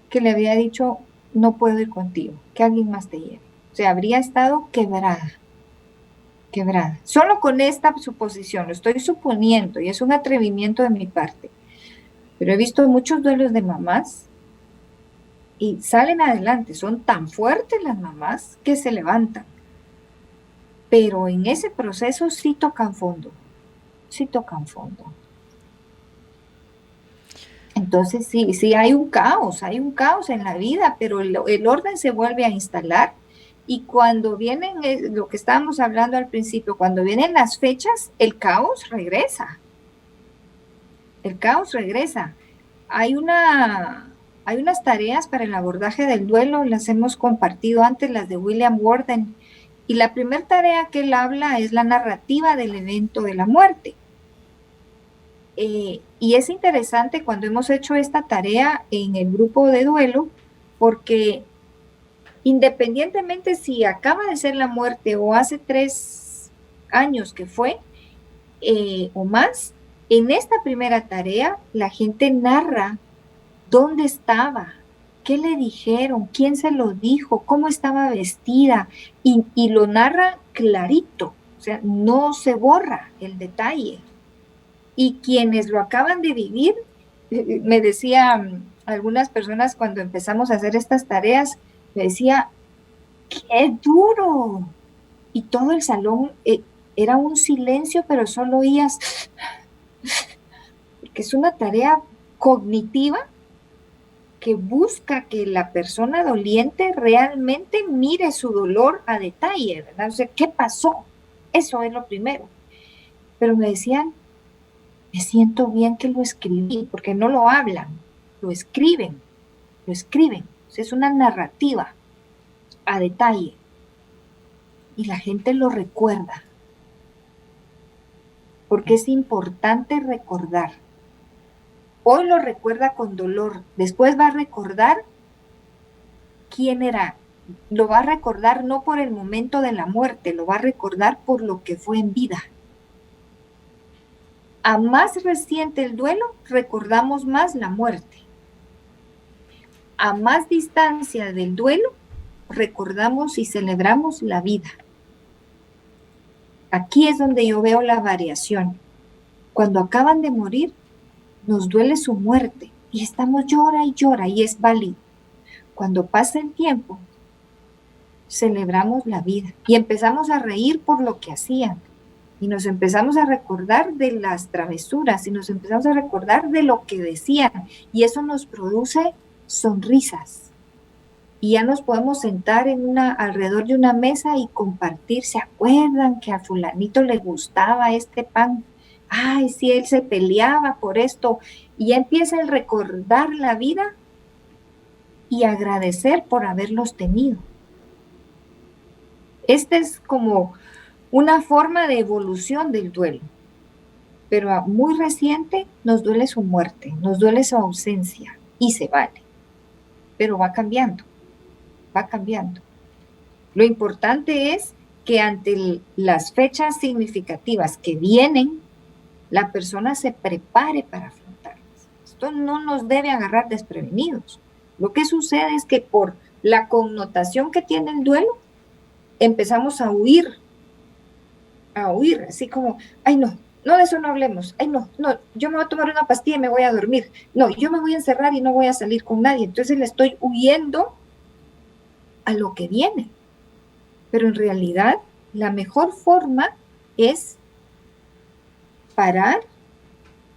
que le había dicho, no puedo ir contigo, que alguien más te lleve. O sea, habría estado quebrada, quebrada. Solo con esta suposición, lo estoy suponiendo y es un atrevimiento de mi parte. Pero he visto muchos duelos de mamás y salen adelante. Son tan fuertes las mamás que se levantan. Pero en ese proceso sí tocan fondo, sí tocan fondo. Entonces sí hay un caos en la vida, pero el orden se vuelve a instalar y cuando vienen, lo que estábamos hablando al principio, cuando vienen las fechas, el caos regresa. El caos regresa. Hay unas tareas para el abordaje del duelo, las hemos compartido antes, las de William Worden, y la primera tarea que él habla es la narrativa del evento de la muerte. Y es interesante cuando hemos hecho esta tarea en el grupo de duelo, porque independientemente si acaba de ser la muerte o hace 3 años que fue, o más, en esta primera tarea la gente narra dónde estaba, qué le dijeron, quién se lo dijo, cómo estaba vestida, y lo narra clarito, o sea, no se borra el detalle. Y quienes lo acaban de vivir, me decían algunas personas cuando empezamos a hacer estas tareas, me decía, ¡qué duro! Y todo el salón era un silencio, pero solo oías, porque es una tarea cognitiva que busca que la persona doliente realmente mire su dolor a detalle, ¿verdad? O sea, ¿qué pasó? Eso es lo primero. Pero me decían, me siento bien que lo escribí, porque no lo hablan, lo escriben, lo escriben. O sea, es una narrativa a detalle. Y la gente lo recuerda. Porque es importante recordar. Hoy lo recuerda con dolor, después va a recordar quién era. Lo va a recordar no por el momento de la muerte, lo va a recordar por lo que fue en vida. A más reciente el duelo, recordamos más la muerte. A más distancia del duelo, recordamos y celebramos la vida. Aquí es donde yo veo la variación. Cuando acaban de morir, nos duele su muerte y estamos llora y es válido. Cuando pasa el tiempo, celebramos la vida y empezamos a reír por lo que hacían. Y nos empezamos a recordar de las travesuras y nos empezamos a recordar de lo que decían. Y eso nos produce sonrisas. Y ya nos podemos sentar alrededor de una mesa y compartir. ¿Se acuerdan que a fulanito le gustaba este pan? Ay, sí, él se peleaba por esto. Y ya empieza el recordar la vida y agradecer por haberlos tenido. Este es como una forma de evolución del duelo, pero muy reciente nos duele su muerte, nos duele su ausencia y se vale, pero va cambiando, va cambiando. Lo importante es que ante las fechas significativas que vienen, la persona se prepare para afrontarlas. Esto no nos debe agarrar desprevenidos. Lo que sucede es que por la connotación que tiene el duelo, empezamos a huir, así como, ay no, de eso no hablemos, ay no, yo me voy a tomar una pastilla y me voy a dormir, no, yo me voy a encerrar y no voy a salir con nadie, entonces le estoy huyendo a lo que viene, pero en realidad la mejor forma es parar,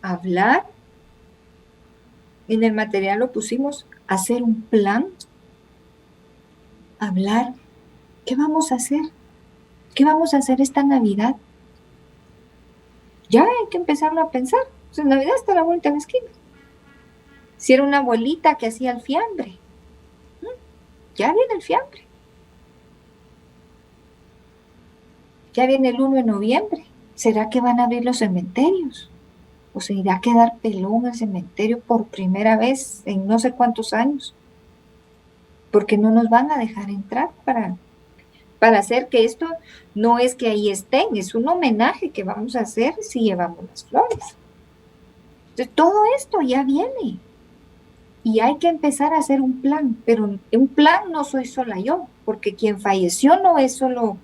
hablar, en el material lo pusimos, hacer un plan, hablar, ¿qué vamos a hacer? ¿Qué vamos a hacer esta Navidad? Ya hay que empezarlo a pensar. Pues Navidad está a la vuelta de la esquina. Si era una abuelita que hacía el fiambre, ya viene el fiambre. Ya viene el 1 de noviembre. ¿Será que van a abrir los cementerios? ¿O se irá a quedar pelón el cementerio por primera vez en no sé cuántos años? Porque no nos van a dejar entrar para hacer que esto no es que ahí estén, es un homenaje que vamos a hacer si llevamos las flores. Entonces, todo esto ya viene y hay que empezar a hacer un plan, pero un plan no soy sola yo, porque quien falleció no es solo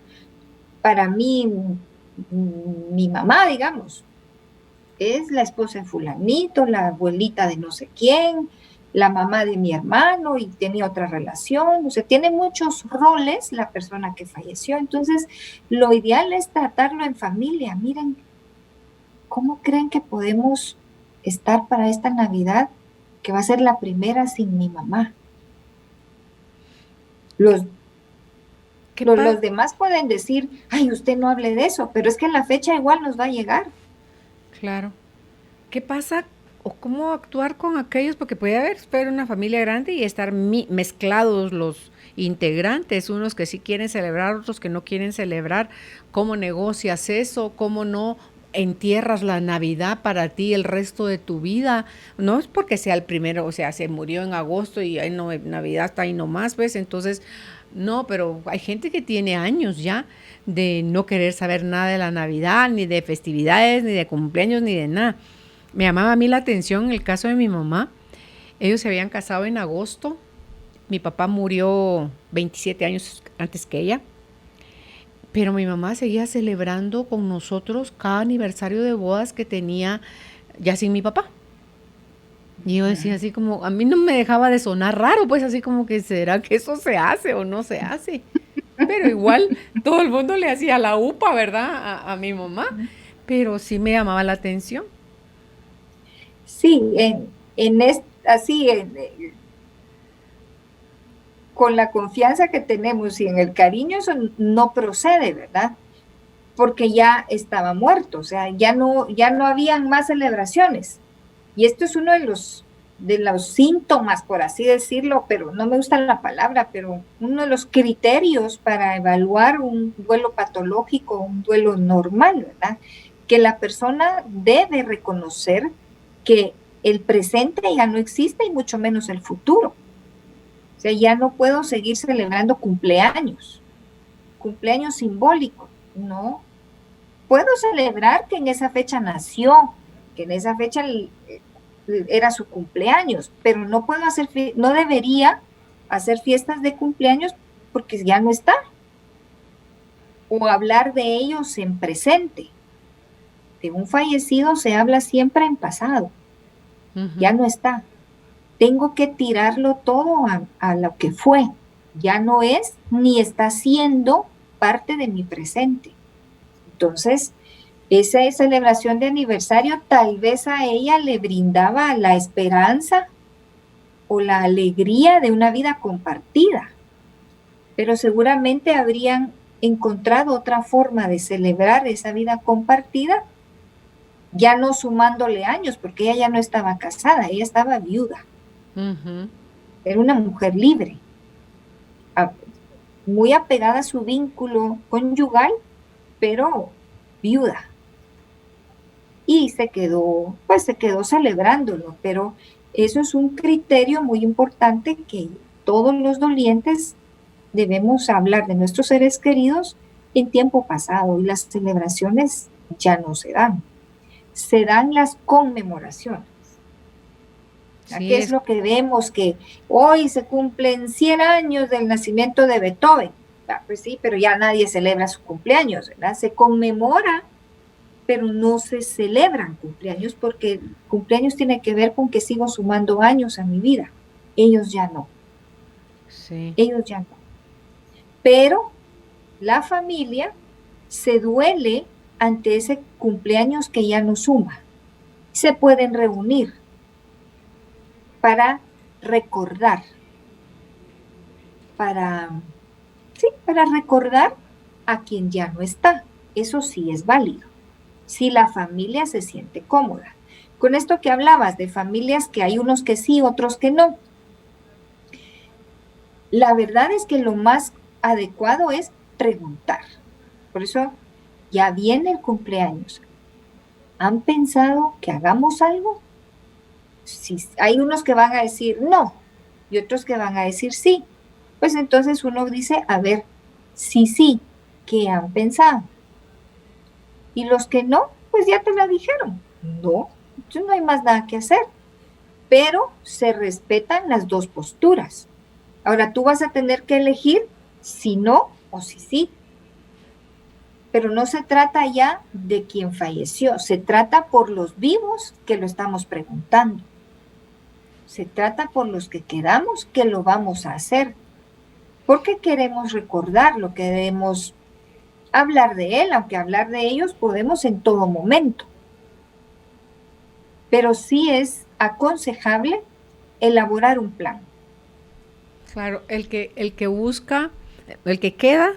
para mí, mi mamá, digamos, es la esposa de fulanito, la abuelita de no sé quién, la mamá de mi hermano y tenía otra relación, o sea, tiene muchos roles la persona que falleció. Entonces, lo ideal es tratarlo en familia. Miren, ¿cómo creen que podemos estar para esta Navidad, que va a ser la primera sin mi mamá? Los demás pueden decir, ay, usted no hable de eso, pero es que la fecha igual nos va a llegar. Claro. ¿Qué pasa o cómo actuar con aquellos? Porque puede haber una familia grande y estar mezclados los integrantes, unos que sí quieren celebrar, otros que no quieren celebrar. ¿Cómo negocias eso? ¿Cómo no entierras la Navidad para ti el resto de tu vida? No es porque sea el primero, o sea, se murió en agosto y ahí no, Navidad está ahí nomás, pues entonces, no, pero hay gente que tiene años ya de no querer saber nada de la Navidad, ni de festividades, ni de cumpleaños, ni de nada. Me llamaba a mí la atención el caso de mi mamá. Ellos se habían casado en agosto. Mi papá murió 27 años antes que ella. Pero mi mamá seguía celebrando con nosotros cada aniversario de bodas que tenía ya sin mi papá. Y yo decía así como, a mí no me dejaba de sonar raro, pues así como que ¿será que eso se hace o no se hace? Pero igual todo el mundo le hacía la upa, ¿verdad? A mi mamá. Pero sí me llamaba la atención. Sí, con la confianza que tenemos y en el cariño, eso no procede, ¿verdad? Porque ya estaba muerto, o sea, ya no habían más celebraciones. Y esto es uno de los síntomas, por así decirlo, pero no me gusta la palabra, pero uno de los criterios para evaluar un duelo patológico, un duelo normal, ¿verdad? Que la persona debe reconocer que el presente ya no existe y mucho menos el futuro. O sea, ya no puedo seguir celebrando cumpleaños simbólicos, no. Puedo celebrar que en esa fecha nació, que en esa fecha era su cumpleaños, pero no puedo no debería hacer fiestas de cumpleaños porque ya no está. O hablar de ellos en presente. De un fallecido se habla siempre en pasado. Ya no está. Tengo que tirarlo todo a lo que fue. Ya no es ni está siendo parte de mi presente. Entonces, esa celebración de aniversario tal vez a ella le brindaba la esperanza o la alegría de una vida compartida, pero seguramente habrían encontrado otra forma de celebrar esa vida compartida, ya no sumándole años, porque ella ya no estaba casada, ella estaba viuda. Era una mujer libre, muy apegada a su vínculo conyugal, pero viuda. Y se quedó celebrándolo, pero eso es un criterio muy importante que todos los dolientes debemos hablar de nuestros seres queridos en tiempo pasado, y las celebraciones ya no se dan. Se dan las conmemoraciones. Sí, ¿qué es lo que vemos? Que hoy se cumplen 100 años del nacimiento de Beethoven. Pues sí, pero ya nadie celebra su cumpleaños, ¿verdad? Se conmemora, pero no se celebran cumpleaños, porque cumpleaños tiene que ver con que sigo sumando años a mi vida. Ellos ya no. Sí. Ellos ya no. Pero la familia se duele ante ese cumpleaños que ya no suma. Se pueden reunir para recordar, para recordar a quien ya no está. Eso sí es válido, si la familia se siente cómoda. Con esto que hablabas de familias que hay unos que sí, otros que no. La verdad es que lo más adecuado es preguntar. Por eso ya viene el cumpleaños. ¿Han pensado que hagamos algo? Si hay unos que van a decir no y otros que van a decir sí. Pues entonces uno dice, a ver, sí, ¿qué han pensado? Y los que no, pues ya te la dijeron. No, entonces no hay más nada que hacer. Pero se respetan las dos posturas. Ahora tú vas a tener que elegir si no o si sí. Pero no se trata ya de quien falleció, se trata por los vivos que lo estamos preguntando. Se trata por los que quedamos que lo vamos a hacer. Porque queremos recordar lo que debemos hablar de él, aunque hablar de ellos podemos en todo momento. Pero sí es aconsejable elaborar un plan. Claro, el que busca, el que queda,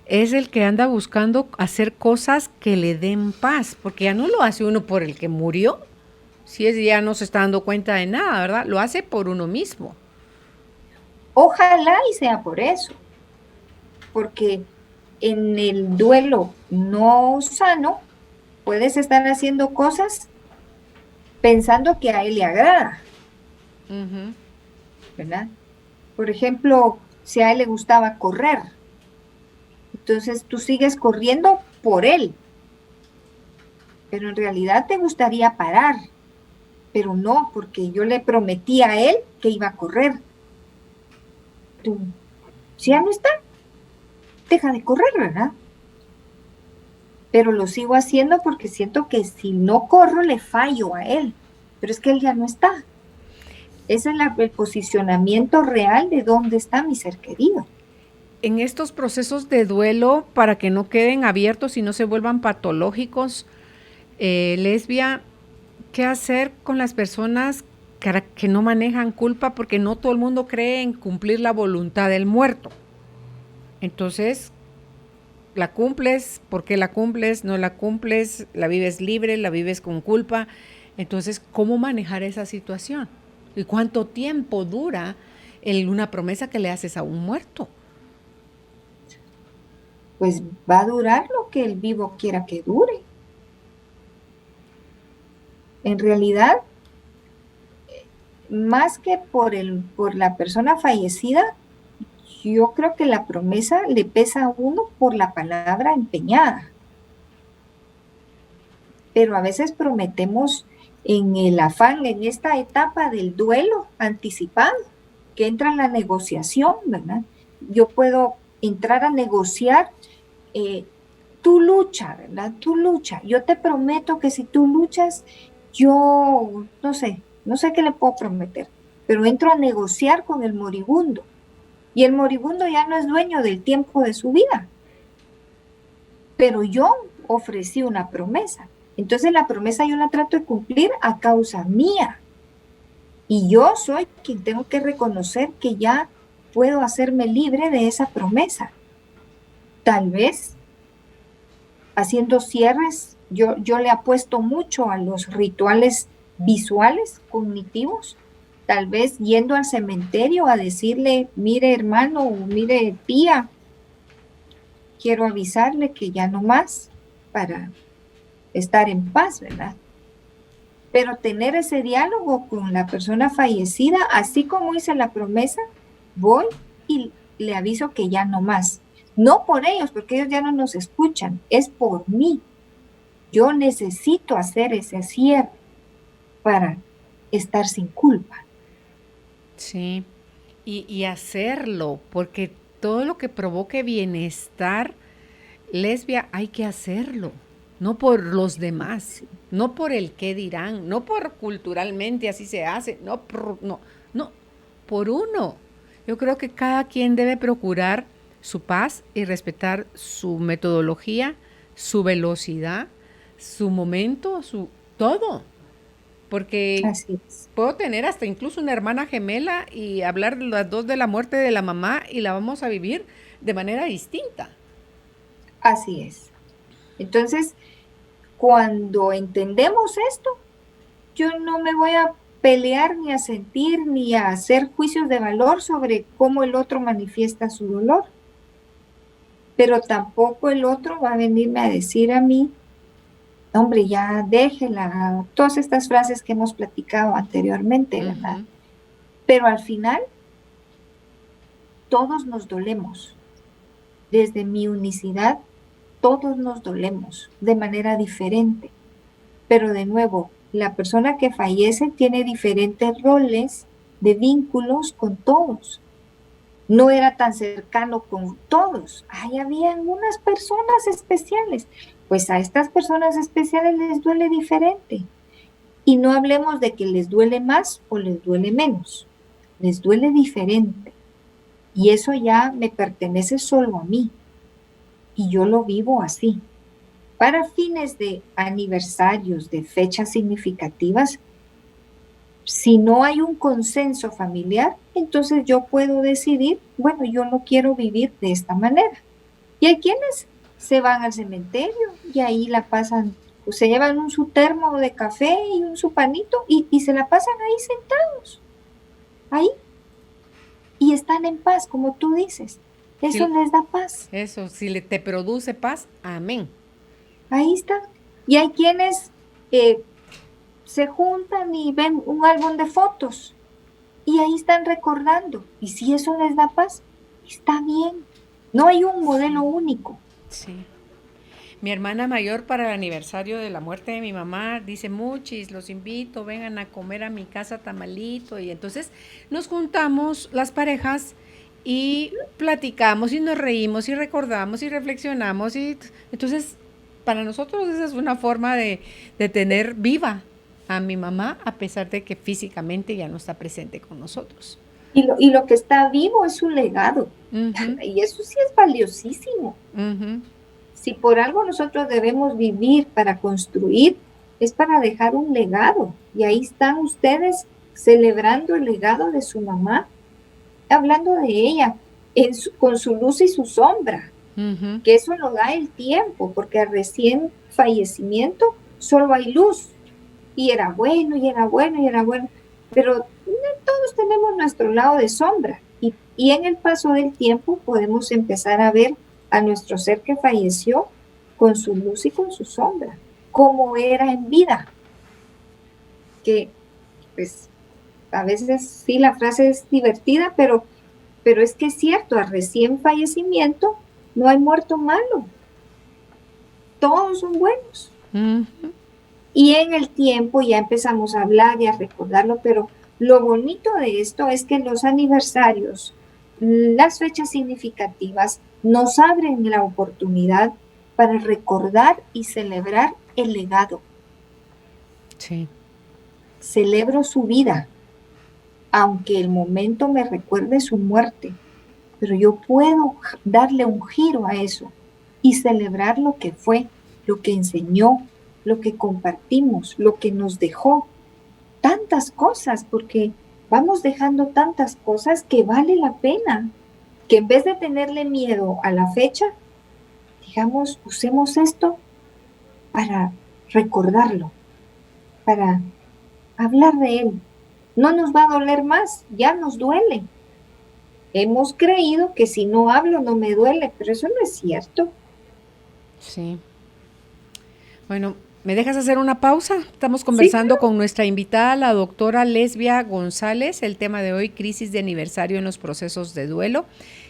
es el que anda buscando hacer cosas que le den paz, porque ya no lo hace uno por el que murió, si es ya no se está dando cuenta de nada, ¿verdad? Lo hace por uno mismo. Ojalá y sea por eso, porque en el duelo no sano puedes estar haciendo cosas pensando que a él le agrada, ¿verdad? Por ejemplo, si a él le gustaba correr, entonces tú sigues corriendo por él, pero en realidad te gustaría parar, pero no, porque yo le prometí a él que iba a correr. Tú, si ya no está, deja de correr, ¿verdad? Pero lo sigo haciendo porque siento que si no corro le fallo a él, pero es que él ya no está. Ese es el posicionamiento real de dónde está mi ser querido. En estos procesos de duelo, para que no queden abiertos y no se vuelvan patológicos, Lesbia, ¿qué hacer con las personas que no manejan culpa? Porque no todo el mundo cree en cumplir la voluntad del muerto. Entonces, la cumples, ¿por qué la cumples? No la cumples, la vives libre, la vives con culpa. Entonces, ¿cómo manejar esa situación? ¿Y cuánto tiempo dura una promesa que le haces a un muerto? Pues va a durar lo que el vivo quiera que dure. En realidad, más que por la persona fallecida, yo creo que la promesa le pesa a uno por la palabra empeñada. Pero a veces prometemos en el afán, en esta etapa del duelo anticipado, que entra en la negociación, ¿verdad? Yo puedo entrar a negociar tu lucha, ¿verdad? Tu lucha. Yo te prometo que si tú luchas, yo no sé qué le puedo prometer, pero entro a negociar con el moribundo. Y el moribundo ya no es dueño del tiempo de su vida. Pero yo ofrecí una promesa. Entonces la promesa yo la trato de cumplir a causa mía. Y yo soy quien tengo que reconocer que ya puedo hacerme libre de esa promesa. Tal vez haciendo cierres, yo le apuesto mucho a los rituales visuales, cognitivos. Tal vez yendo al cementerio a decirle, mire hermano, mire tía, quiero avisarle que ya no más para estar en paz, ¿verdad? Pero tener ese diálogo con la persona fallecida, así como hice la promesa, voy y le aviso que ya no más. No por ellos, porque ellos ya no nos escuchan, es por mí. Yo necesito hacer ese cierre para estar sin culpa. Sí, y hacerlo, porque todo lo que provoque bienestar, Lesbia, hay que hacerlo, no por los demás, no por el qué dirán, no por culturalmente así se hace, no, por uno. Yo creo que cada quien debe procurar su paz y respetar su metodología, su velocidad, su momento, su todo. Porque puedo tener hasta incluso una hermana gemela y hablar las dos de la muerte de la mamá y la vamos a vivir de manera distinta. Así es. Entonces, cuando entendemos esto, yo no me voy a pelear ni a sentir ni a hacer juicios de valor sobre cómo el otro manifiesta su dolor. Pero tampoco el otro va a venirme a decir a mí, hombre, ya déjela, todas estas frases que hemos platicado anteriormente, ¿verdad? Pero al final, todos nos dolemos. Desde mi unicidad, todos nos dolemos de manera diferente. Pero de nuevo, la persona que fallece tiene diferentes roles de vínculos con todos. No era tan cercano con todos. Ahí había unas personas especiales. Pues a estas personas especiales les duele diferente. Y no hablemos de que les duele más o les duele menos. Les duele diferente. Y eso ya me pertenece solo a mí. Y yo lo vivo así. Para fines de aniversarios, de fechas significativas, si no hay un consenso familiar, entonces yo puedo decidir, bueno, yo no quiero vivir de esta manera. Y hay quienes se van al cementerio y ahí la pasan, pues se llevan su termo de café y su panito y se la pasan ahí sentados, ahí. Y están en paz, como tú dices. Eso les da paz. Eso, si te produce paz, amén. Ahí está. Y hay quienes se juntan y ven un álbum de fotos y ahí están recordando. Y si eso les da paz, está bien. No hay un modelo único. Sí. Mi hermana mayor, para el aniversario de la muerte de mi mamá, dice: Muchis, los invito, vengan a comer a mi casa tamalito. Y entonces nos juntamos las parejas y platicamos y nos reímos y recordamos y reflexionamos. Y entonces, para nosotros esa es una forma de tener viva a mi mamá, a pesar de que físicamente ya no está presente con nosotros. Y lo que está vivo es su legado. Y eso sí es valiosísimo. Si por algo nosotros debemos vivir para construir, es para dejar un legado. Y ahí están ustedes celebrando el legado de su mamá, hablando de ella, con su luz y su sombra. Que eso lo da el tiempo, porque al recién fallecimiento solo hay luz. Y era bueno, y era bueno, y era bueno. Pero todos tenemos nuestro lado de sombra. Y en el paso del tiempo podemos empezar a ver a nuestro ser que falleció con su luz y con su sombra, como era en vida. Que, pues, a veces sí la frase es divertida, pero es que es cierto, al recién fallecimiento no hay muerto malo. Todos son buenos. Y en el tiempo ya empezamos a hablar y a recordarlo, pero lo bonito de esto es que los aniversarios, las fechas significativas, nos abren la oportunidad para recordar y celebrar el legado. Sí. Celebro su vida, aunque el momento me recuerde su muerte, pero yo puedo darle un giro a eso y celebrar lo que fue, lo que enseñó, lo que compartimos, lo que nos dejó. Tantas cosas, porque vamos dejando tantas cosas que vale la pena. Que en vez de tenerle miedo a la fecha, digamos, usemos esto para recordarlo, para hablar de él. No nos va a doler más, ya nos duele. Hemos creído que si no hablo no me duele, pero eso no es cierto. Sí. Bueno, ¿me dejas hacer una pausa? Estamos conversando con nuestra invitada, la doctora Lesbia González. El tema de hoy, crisis de aniversario en los procesos de duelo.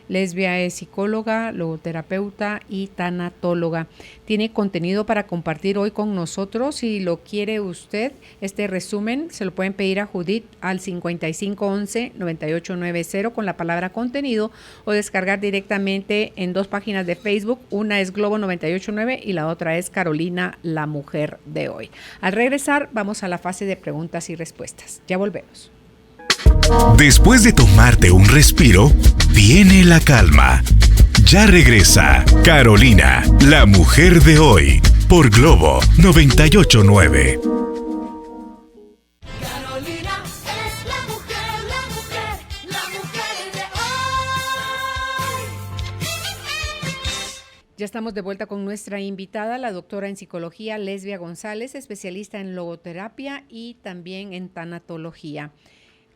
Lesbia es psicóloga, logoterapeuta y tanatóloga. Tiene contenido para compartir hoy con nosotros. Si lo quiere usted, este resumen se lo pueden pedir a Judith al 5511-9890 con la palabra contenido, o descargar directamente en 2 páginas de Facebook. Una es Globo 989 y la otra es Carolina, la mujer de hoy. Al regresar, vamos a la fase de preguntas y respuestas. Ya volvemos. Después de tomarte un respiro, viene la calma. Ya regresa Carolina, la mujer de hoy, por Globo 989. Carolina es la mujer de hoy. Ya estamos de vuelta con nuestra invitada, la doctora en psicología Lesbia González, especialista en logoterapia y también en tanatología.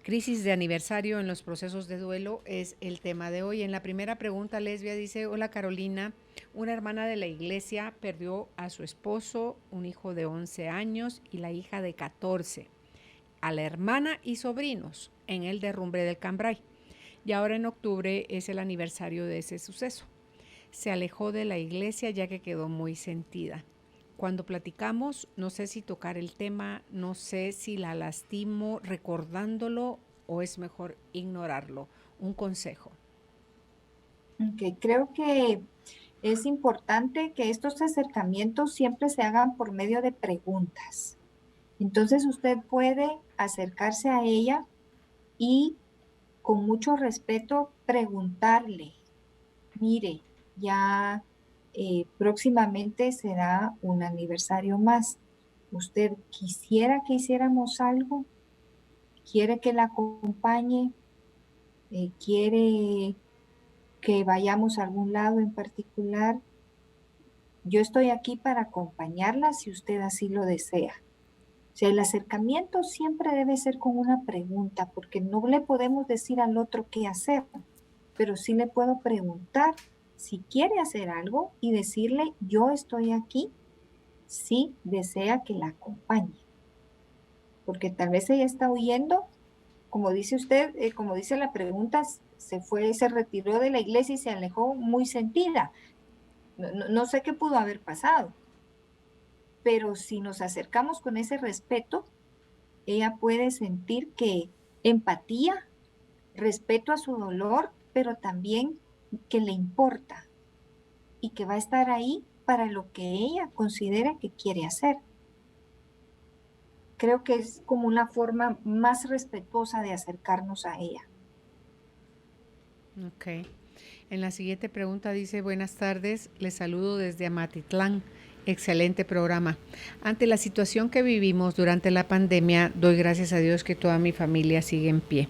Crisis de aniversario en los procesos de duelo es el tema de hoy. En la primera pregunta, Lesbia dice: hola Carolina, una hermana de la iglesia perdió a su esposo, un hijo de 11 años y la hija de 14, a la hermana y sobrinos en el derrumbe del Cambrai. Y ahora en octubre es el aniversario de ese suceso. Se alejó de la iglesia ya que quedó muy sentida. Cuando platicamos, no sé si tocar el tema, no sé si la lastimo recordándolo o es mejor ignorarlo. Un consejo. Okay, creo que es importante que estos acercamientos siempre se hagan por medio de preguntas. Entonces usted puede acercarse a ella y con mucho respeto preguntarle: mire, ya próximamente será un aniversario más. ¿Usted quisiera que hiciéramos algo? ¿Quiere que la acompañe? ¿Quiere que vayamos a algún lado en particular? Yo estoy aquí para acompañarla si usted así lo desea. O sea, el acercamiento siempre debe ser con una pregunta, porque no le podemos decir al otro qué hacer, pero sí le puedo preguntar si quiere hacer algo y decirle: yo estoy aquí si desea que la acompañe. Porque tal vez ella está huyendo, como dice usted, como dice la pregunta, se retiró de la iglesia y se alejó muy sentida. No sé qué pudo haber pasado, pero si nos acercamos con ese respeto, ella puede sentir que empatía, respeto a su dolor, pero también que le importa y que va a estar ahí para lo que ella considera que quiere hacer. Creo que es como una forma más respetuosa de acercarnos a ella. Ok. En la siguiente pregunta dice: buenas tardes, les saludo desde Amatitlán. Excelente programa. Ante la situación que vivimos durante la pandemia, doy gracias a Dios que toda mi familia sigue en pie.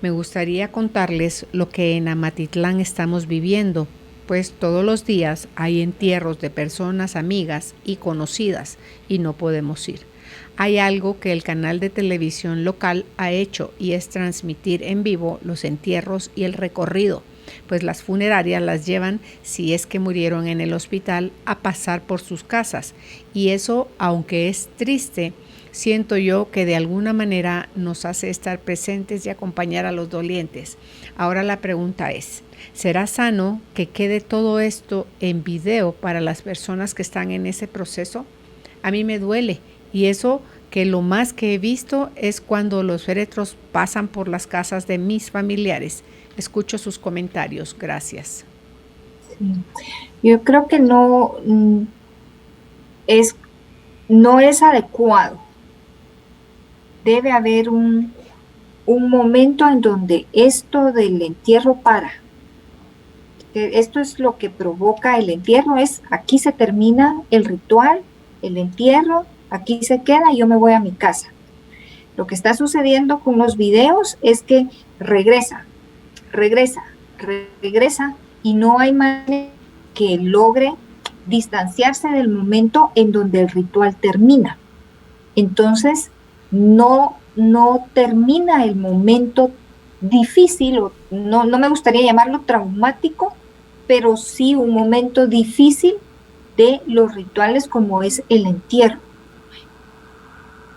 Me gustaría contarles lo que en Amatitlán estamos viviendo, pues todos los días hay entierros de personas amigas y conocidas y no podemos ir. Hay algo que el canal de televisión local ha hecho y es transmitir en vivo los entierros y el recorrido, pues las funerarias las llevan, si es que murieron en el hospital, a pasar por sus casas. Y eso, aunque es triste, siento yo que de alguna manera nos hace estar presentes y acompañar a los dolientes. Ahora la pregunta es: ¿será sano que quede todo esto en video para las personas que están en ese proceso? A mí me duele, y eso que lo más que he visto es cuando los féretros pasan por las casas de mis familiares. Escucho sus comentarios. Gracias. Sí. Yo creo que no es adecuado. Debe haber un momento en donde esto del entierro para. Esto es lo que provoca el entierro, es aquí se termina el ritual, el entierro, aquí se queda y yo me voy a mi casa. Lo que está sucediendo con los videos es que regresa y no hay manera que logre distanciarse del momento en donde el ritual termina. Entonces, no termina el momento difícil, o no me gustaría llamarlo traumático, pero sí un momento difícil de los rituales como es el entierro.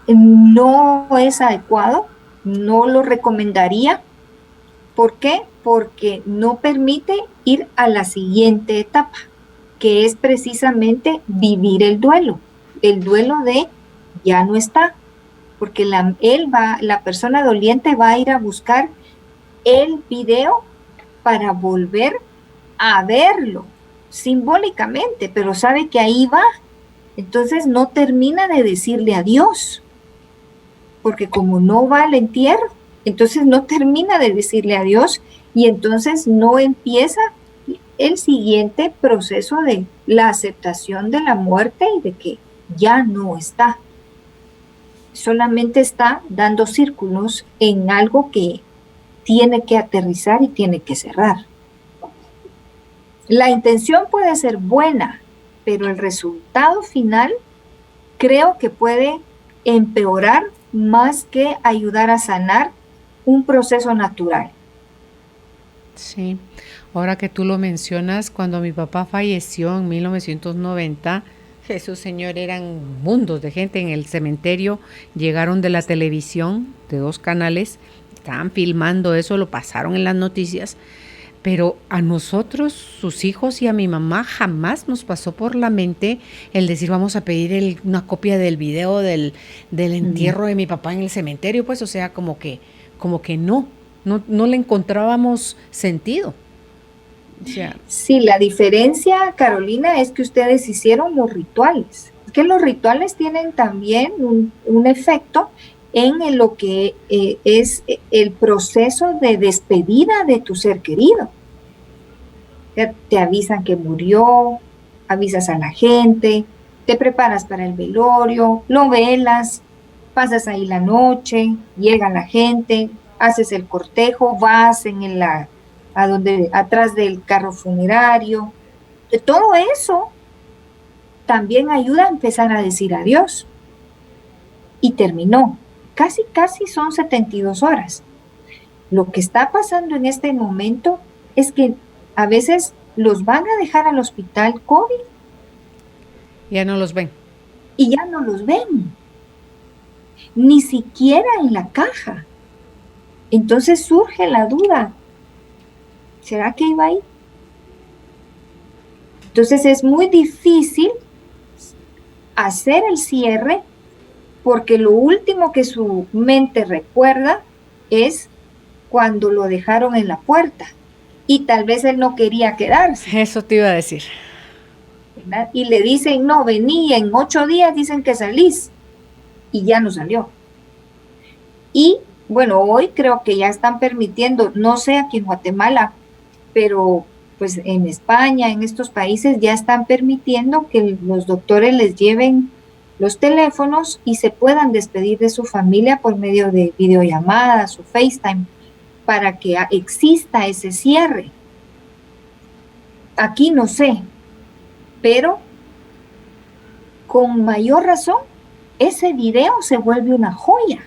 No es adecuado, no lo recomendaría. ¿Por qué? Porque no permite ir a la siguiente etapa, que es precisamente vivir el duelo de ya no está, porque la persona doliente va a ir a buscar el video para volver a verlo simbólicamente, pero sabe que ahí va. Entonces no termina de decirle adiós, porque como no va al entierro, entonces no termina de decirle adiós y entonces no empieza el siguiente proceso de la aceptación de la muerte y de que ya no está. Solamente está dando círculos en algo que tiene que aterrizar y tiene que cerrar. La intención puede ser buena, pero el resultado final creo que puede empeorar más que ayudar a sanar un proceso natural. Sí, ahora que tú lo mencionas, cuando mi papá falleció en 1990, Jesús Señor, eran mundos de gente en el cementerio, llegaron de la televisión, de 2 canales, estaban filmando eso, lo pasaron en las noticias, pero a nosotros, sus hijos y a mi mamá jamás nos pasó por la mente el decir vamos a pedir una copia del video del entierro de mi papá en el cementerio, pues o sea, como que no le encontrábamos sentido. O sea, Sí, la diferencia, Carolina, es que ustedes hicieron los rituales. Es que los rituales tienen también un efecto en lo que es el proceso de despedida de tu ser querido. Te avisan que murió, avisas a la gente, te preparas para el velorio, lo velas, pasas ahí la noche, llega la gente, haces el cortejo, vas atrás del carro funerario. Todo eso también ayuda a empezar a decir adiós. Y terminó. Casi son 72 horas. Lo que está pasando en este momento es que a veces los van a dejar al hospital COVID ya no los ven. y ya no los ven, ni siquiera en la caja. Entonces surge la duda, ¿será que iba ahí? Entonces es muy difícil hacer el cierre porque lo último que su mente recuerda es cuando lo dejaron en la puerta y tal vez él no quería quedarse. Eso te iba a decir. ¿Verdad? Y le dicen, no, vení, en 8 días dicen que salís y ya no salió. Y bueno, hoy creo que ya están permitiendo, no sé aquí en Guatemala, pero pues en España, en estos países ya están permitiendo que los doctores les lleven los teléfonos y se puedan despedir de su familia por medio de videollamadas o FaceTime para que exista ese cierre. Aquí no sé, pero con mayor razón ese video se vuelve una joya,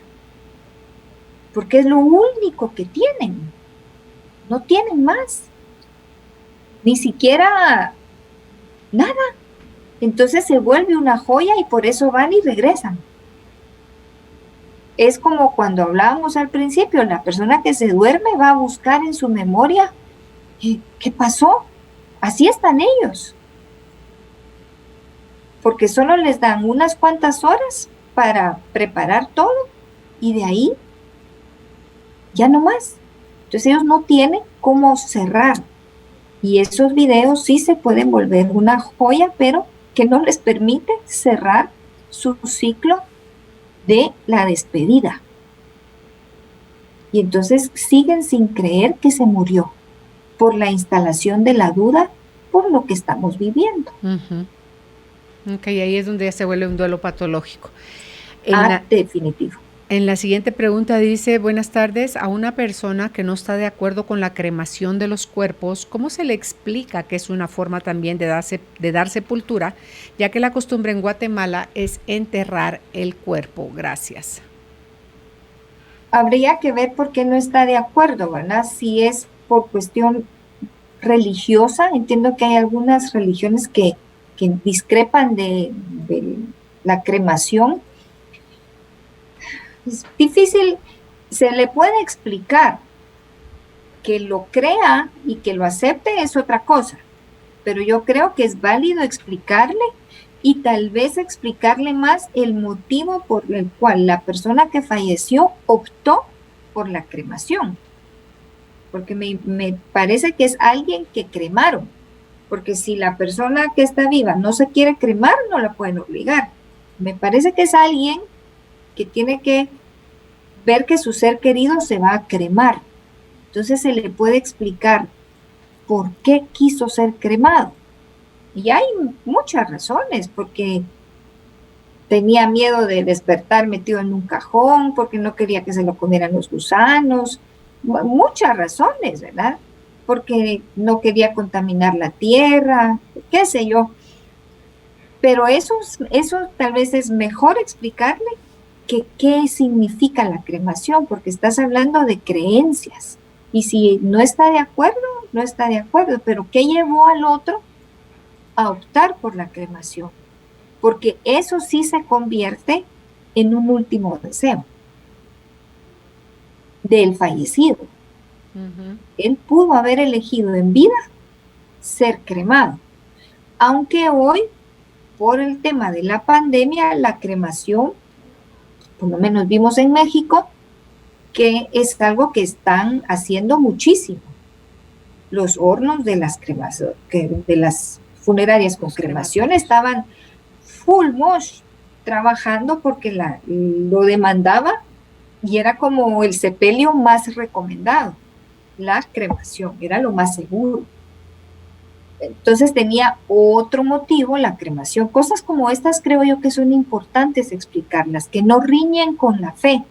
porque es lo único que tienen, no tienen más, ni siquiera nada. Entonces se vuelve una joya y por eso van y regresan. Es como cuando hablábamos al principio, la persona que se duerme va a buscar en su memoria qué pasó. Así están ellos, porque solo les dan unas cuantas horas para preparar todo y de ahí ya no más. Entonces ellos no tienen cómo cerrar y esos videos sí se pueden volver una joya, pero que no les permite cerrar su ciclo de la despedida. Y entonces siguen sin creer que se murió por la instalación de la duda por lo que estamos viviendo. Ok, ahí es donde ya se vuelve un duelo patológico. Definitivo. En la siguiente pregunta dice, buenas tardes, a una persona que no está de acuerdo con la cremación de los cuerpos, ¿cómo se le explica que es una forma también de dar sepultura, ya que la costumbre en Guatemala es enterrar el cuerpo? Gracias. Habría que ver por qué no está de acuerdo, ¿verdad? Si es por cuestión religiosa, entiendo que hay algunas religiones que discrepan de la cremación. Es difícil, se le puede explicar, que lo crea y que lo acepte es otra cosa, pero yo creo que es válido explicarle y tal vez explicarle más el motivo por el cual la persona que falleció optó por la cremación, porque me parece que es alguien que cremaron, porque si la persona que está viva no se quiere cremar, no la pueden obligar. Me parece que es alguien que tiene que ver que su ser querido se va a cremar. Entonces se le puede explicar por qué quiso ser cremado. Y hay muchas razones, porque tenía miedo de despertar metido en un cajón, porque no quería que se lo comieran los gusanos, muchas razones, ¿verdad? porque no quería contaminar la tierra, qué sé yo. Pero eso tal vez es mejor explicarle que qué significa la cremación, porque estás hablando de creencias. Y si no está de acuerdo, no está de acuerdo, pero ¿qué llevó al otro a optar por la cremación? Porque eso sí se convierte en un último deseo del fallecido. Él pudo haber elegido en vida ser cremado, aunque hoy, por el tema de la pandemia, la cremación, por lo menos vimos en México, que es algo que están haciendo muchísimo. Los hornos de las de las funerarias con cremación estaban full mosh trabajando porque lo demandaba y era como el sepelio más recomendado. La cremación era lo más seguro. Entonces tenía otro motivo la cremación. Cosas como estas creo yo que son importantes explicarlas, que no riñen con la fe,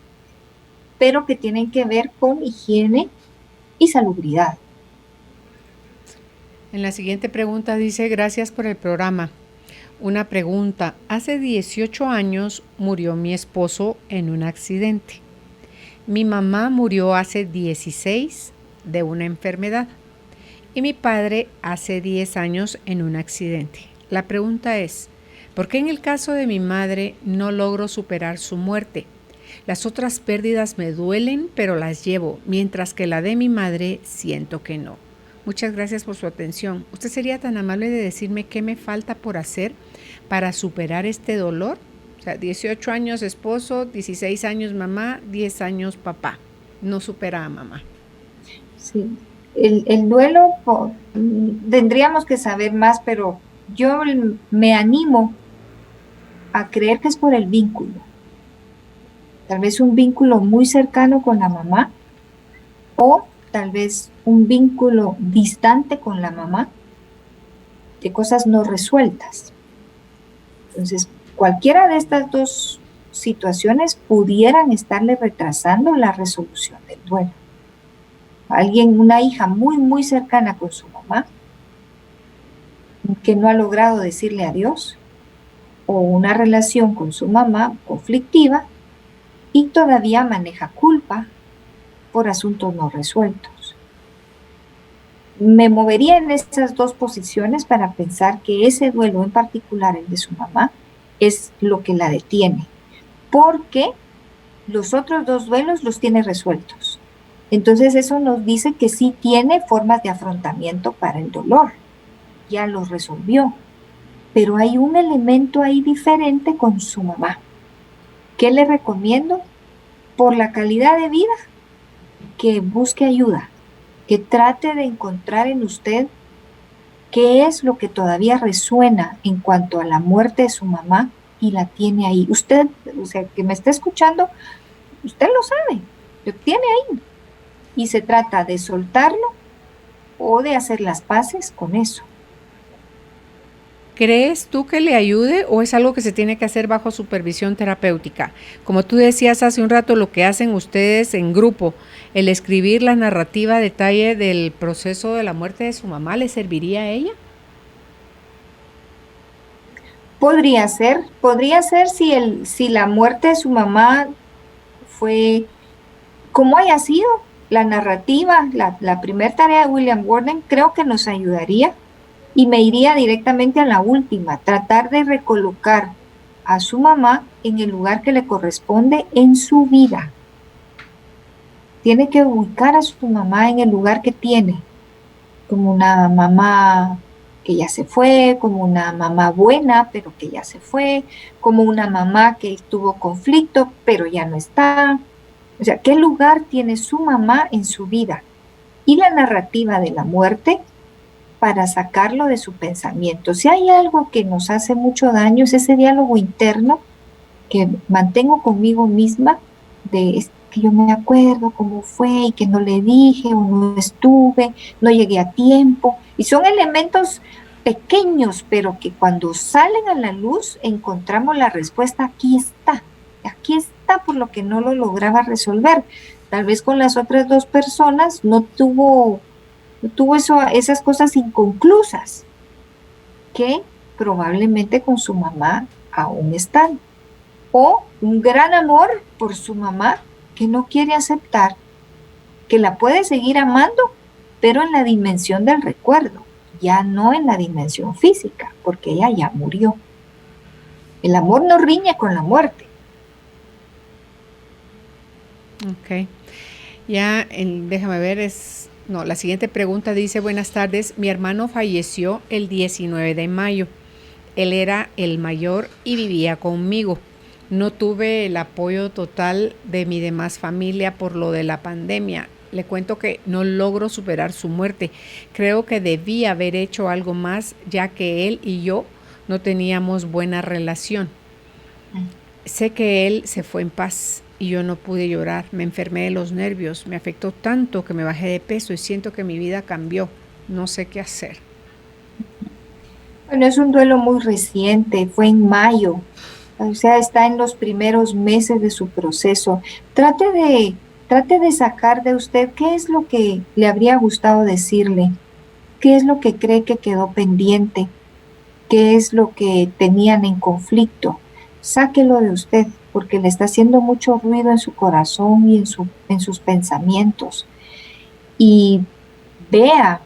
pero que tienen que ver con higiene y salubridad. En la siguiente pregunta dice, gracias por el programa. Una pregunta, hace 18 años murió mi esposo en un accidente. Mi mamá murió hace 16 de una enfermedad y mi padre hace 10 años en un accidente. La pregunta es, ¿por qué en el caso de mi madre no logro superar su muerte? Las otras pérdidas me duelen, pero las llevo, mientras que la de mi madre siento que no. Muchas gracias por su atención. ¿Usted sería tan amable de decirme qué me falta por hacer para superar este dolor? O sea, 18 años esposo, 16 años mamá, 10 años papá. No supera a mamá. Sí, el duelo tendríamos que saber más, pero yo me animo a creer que es por el vínculo. Tal vez un vínculo muy cercano con la mamá o tal vez un vínculo distante con la mamá de cosas no resueltas. Entonces, cualquiera de estas dos situaciones pudieran estarle retrasando la resolución del duelo. Una hija muy, muy cercana con su mamá, que no ha logrado decirle adiós, o una relación con su mamá conflictiva y todavía maneja culpa por asuntos no resueltos. Me movería en estas dos posiciones para pensar que ese duelo en particular, el de su mamá, es lo que la detiene, porque los otros dos duelos los tiene resueltos. Entonces eso nos dice que sí tiene formas de afrontamiento para el dolor, ya los resolvió, pero hay un elemento ahí diferente con su mamá. ¿Qué le recomiendo? Por la calidad de vida, que busque ayuda, que trate de encontrar en usted qué es lo que todavía resuena en cuanto a la muerte de su mamá y la tiene ahí. Usted, o sea, que me está escuchando, usted lo sabe, lo tiene ahí. Y se trata de soltarlo o de hacer las paces con eso. ¿Crees tú que le ayude o es algo que se tiene que hacer bajo supervisión terapéutica? Como tú decías hace un rato, lo que hacen ustedes en grupo, el escribir la narrativa a detalle del proceso de la muerte de su mamá, ¿le serviría a ella? Podría ser si la muerte de su mamá fue como haya sido la narrativa, la primera tarea de William Gordon, creo que nos ayudaría. Y me iría directamente a la última, tratar de recolocar a su mamá en el lugar que le corresponde en su vida. Tiene que ubicar a su mamá en el lugar que tiene, como una mamá que ya se fue, como una mamá buena, pero que ya se fue, como una mamá que tuvo conflicto, pero ya no está. O sea, ¿qué lugar tiene su mamá en su vida? Y la narrativa de la muerte para sacarlo de su pensamiento. Si hay algo que nos hace mucho daño, es ese diálogo interno que mantengo conmigo misma, de que yo me acuerdo cómo fue y que no le dije o no estuve, no llegué a tiempo. Y son elementos pequeños, pero que cuando salen a la luz encontramos la respuesta, aquí está por lo que no lo lograba resolver. Tal vez con las otras dos personas no tuvo tuvo esas cosas inconclusas que probablemente con su mamá aún están. O un gran amor por su mamá que no quiere aceptar, que la puede seguir amando, pero en la dimensión del recuerdo, ya no en la dimensión física, porque ella ya murió. El amor no riñe con la muerte. Ok. Ya, déjame ver, la siguiente pregunta dice, buenas tardes, mi hermano falleció el 19 de mayo. Él era el mayor y vivía conmigo. No tuve el apoyo total de mi demás familia por lo de la pandemia. Le cuento que no logro superar su muerte. Creo que debí haber hecho algo más, ya que él y yo no teníamos buena relación. Sé que él se fue en paz y yo no pude llorar. Me enfermé de los nervios. Me afectó tanto que me bajé de peso y siento que mi vida cambió. No sé qué hacer. Bueno, es un duelo muy reciente, fue en mayo. O sea, está en los primeros meses de su proceso. Trate de sacar de usted qué es lo que le habría gustado decirle, qué es lo que cree que quedó pendiente, qué es lo que tenían en conflicto. Sáquelo de usted, porque le está haciendo mucho ruido en su corazón y en sus pensamientos. Y vea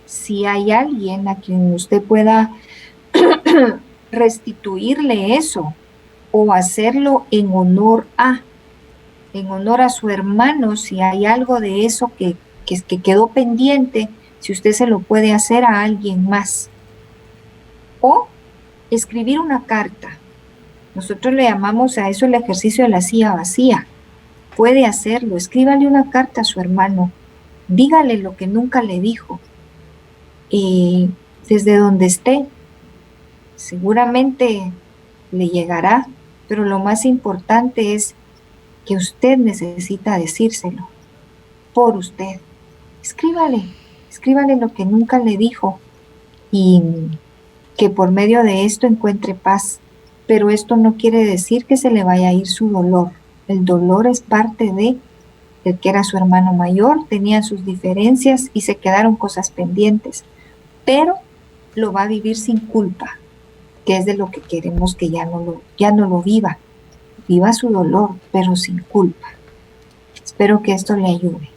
si hay alguien a quien usted pueda restituirle eso o hacerlo en honor a su hermano, si hay algo de eso que quedó pendiente, si usted se lo puede hacer a alguien más. O escribir una carta. Nosotros le llamamos a eso el ejercicio de la silla vacía. Puede hacerlo, escríbale una carta a su hermano, dígale lo que nunca le dijo. Desde donde esté, seguramente le llegará, pero lo más importante es que usted necesita decírselo por usted. Escríbale lo que nunca le dijo y que por medio de esto encuentre paz. Pero esto no quiere decir que se le vaya a ir su dolor. El dolor es parte del que era su hermano mayor, tenían sus diferencias y se quedaron cosas pendientes, pero lo va a vivir sin culpa, que es de lo que queremos que ya no lo viva. Viva su dolor, pero sin culpa. Espero que esto le ayude.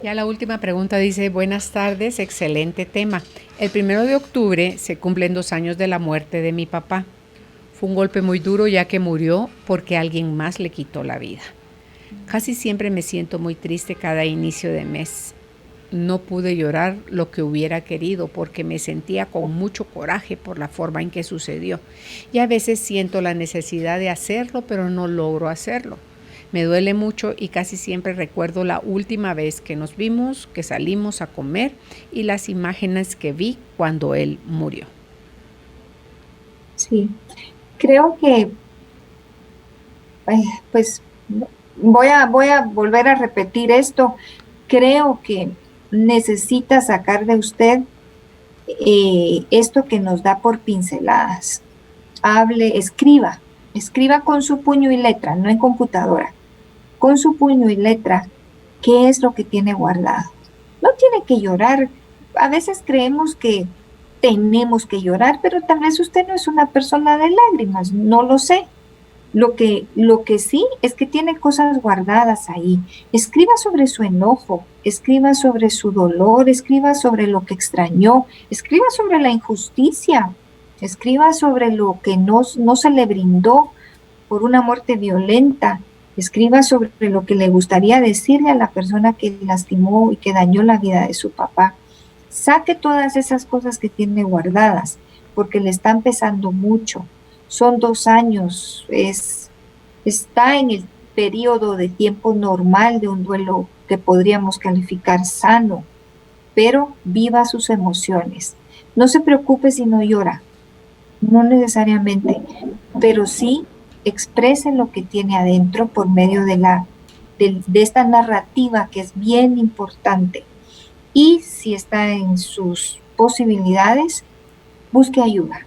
Ya la última pregunta dice, buenas tardes, excelente tema. El 1 de octubre se cumplen 2 años de la muerte de mi papá. Fue un golpe muy duro ya que murió porque alguien más le quitó la vida. Casi siempre me siento muy triste cada inicio de mes. No pude llorar lo que hubiera querido porque me sentía con mucho coraje por la forma en que sucedió. Y a veces siento la necesidad de hacerlo, pero no logro hacerlo. Me duele mucho y casi siempre recuerdo la última vez que nos vimos, que salimos a comer y las imágenes que vi cuando él murió. Sí, creo que, pues, voy a volver a repetir esto. Creo que necesita sacar de usted esto que nos da por pinceladas. Escriba con su puño y letra, no en computadora. Con su puño y letra, ¿qué es lo que tiene guardado? No tiene que llorar. A veces creemos que tenemos que llorar, pero tal vez usted no es una persona de lágrimas, no lo sé. Lo que sí es que tiene cosas guardadas ahí. Escriba sobre su enojo, escriba sobre su dolor, escriba sobre lo que extrañó, escriba sobre la injusticia, escriba sobre lo que no se le brindó por una muerte violenta, escriba sobre lo que le gustaría decirle a la persona que lastimó y que dañó la vida de su papá. Saque todas esas cosas que tiene guardadas, porque le están pesando mucho. Son 2 años, está en el periodo de tiempo normal de un duelo que podríamos calificar sano, pero viva sus emociones. No se preocupe si no llora, no necesariamente, pero sí exprese lo que tiene adentro por medio de esta narrativa que es bien importante. Y si está en sus posibilidades, busque ayuda.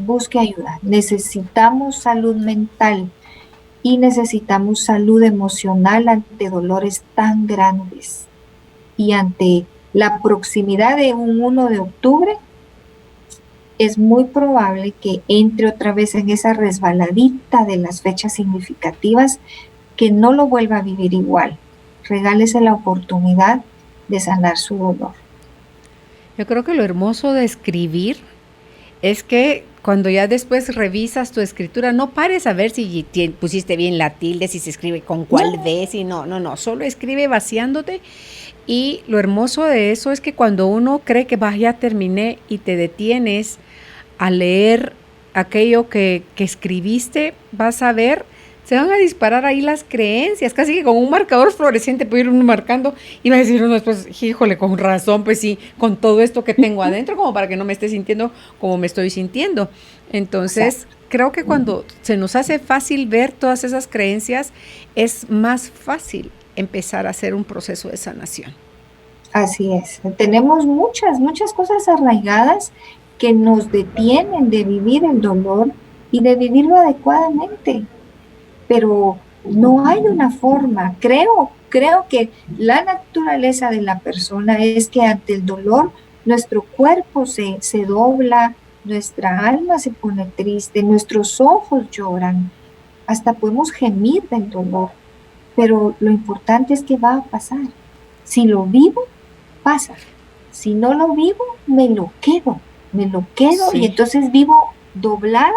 Busque ayuda. Necesitamos salud mental y necesitamos salud emocional ante dolores tan grandes y ante la proximidad de un 1 de octubre, es muy probable que entre otra vez en esa resbaladita de las fechas significativas, que no lo vuelva a vivir igual. Regálese la oportunidad de sanar su dolor. Yo creo que lo hermoso de escribir es que cuando ya después revisas tu escritura, no pares a ver si pusiste bien la tilde, si se escribe con cuál D, si no, solo escribe vaciándote. Y lo hermoso de eso es que cuando uno cree que ya terminé y te detienes a leer aquello que escribiste, vas a ver, se van a disparar ahí las creencias, casi que con un marcador fluorescente puede ir uno marcando y va a decir uno después, híjole, con razón, pues sí, con todo esto que tengo adentro, como para que no me esté sintiendo como me estoy sintiendo. Entonces, creo que cuando se nos hace fácil ver todas esas creencias, es más fácil empezar a hacer un proceso de sanación. Así es. Tenemos muchas cosas arraigadas que nos detienen de vivir el dolor y de vivirlo adecuadamente. Pero no hay una forma. Creo que la naturaleza de la persona es que ante el dolor nuestro cuerpo se dobla, nuestra alma se pone triste, nuestros ojos lloran, hasta podemos gemir del dolor. Pero lo importante es que va a pasar. Si lo vivo, pasa. Si no lo vivo, me lo quedo sí. Y entonces vivo doblada,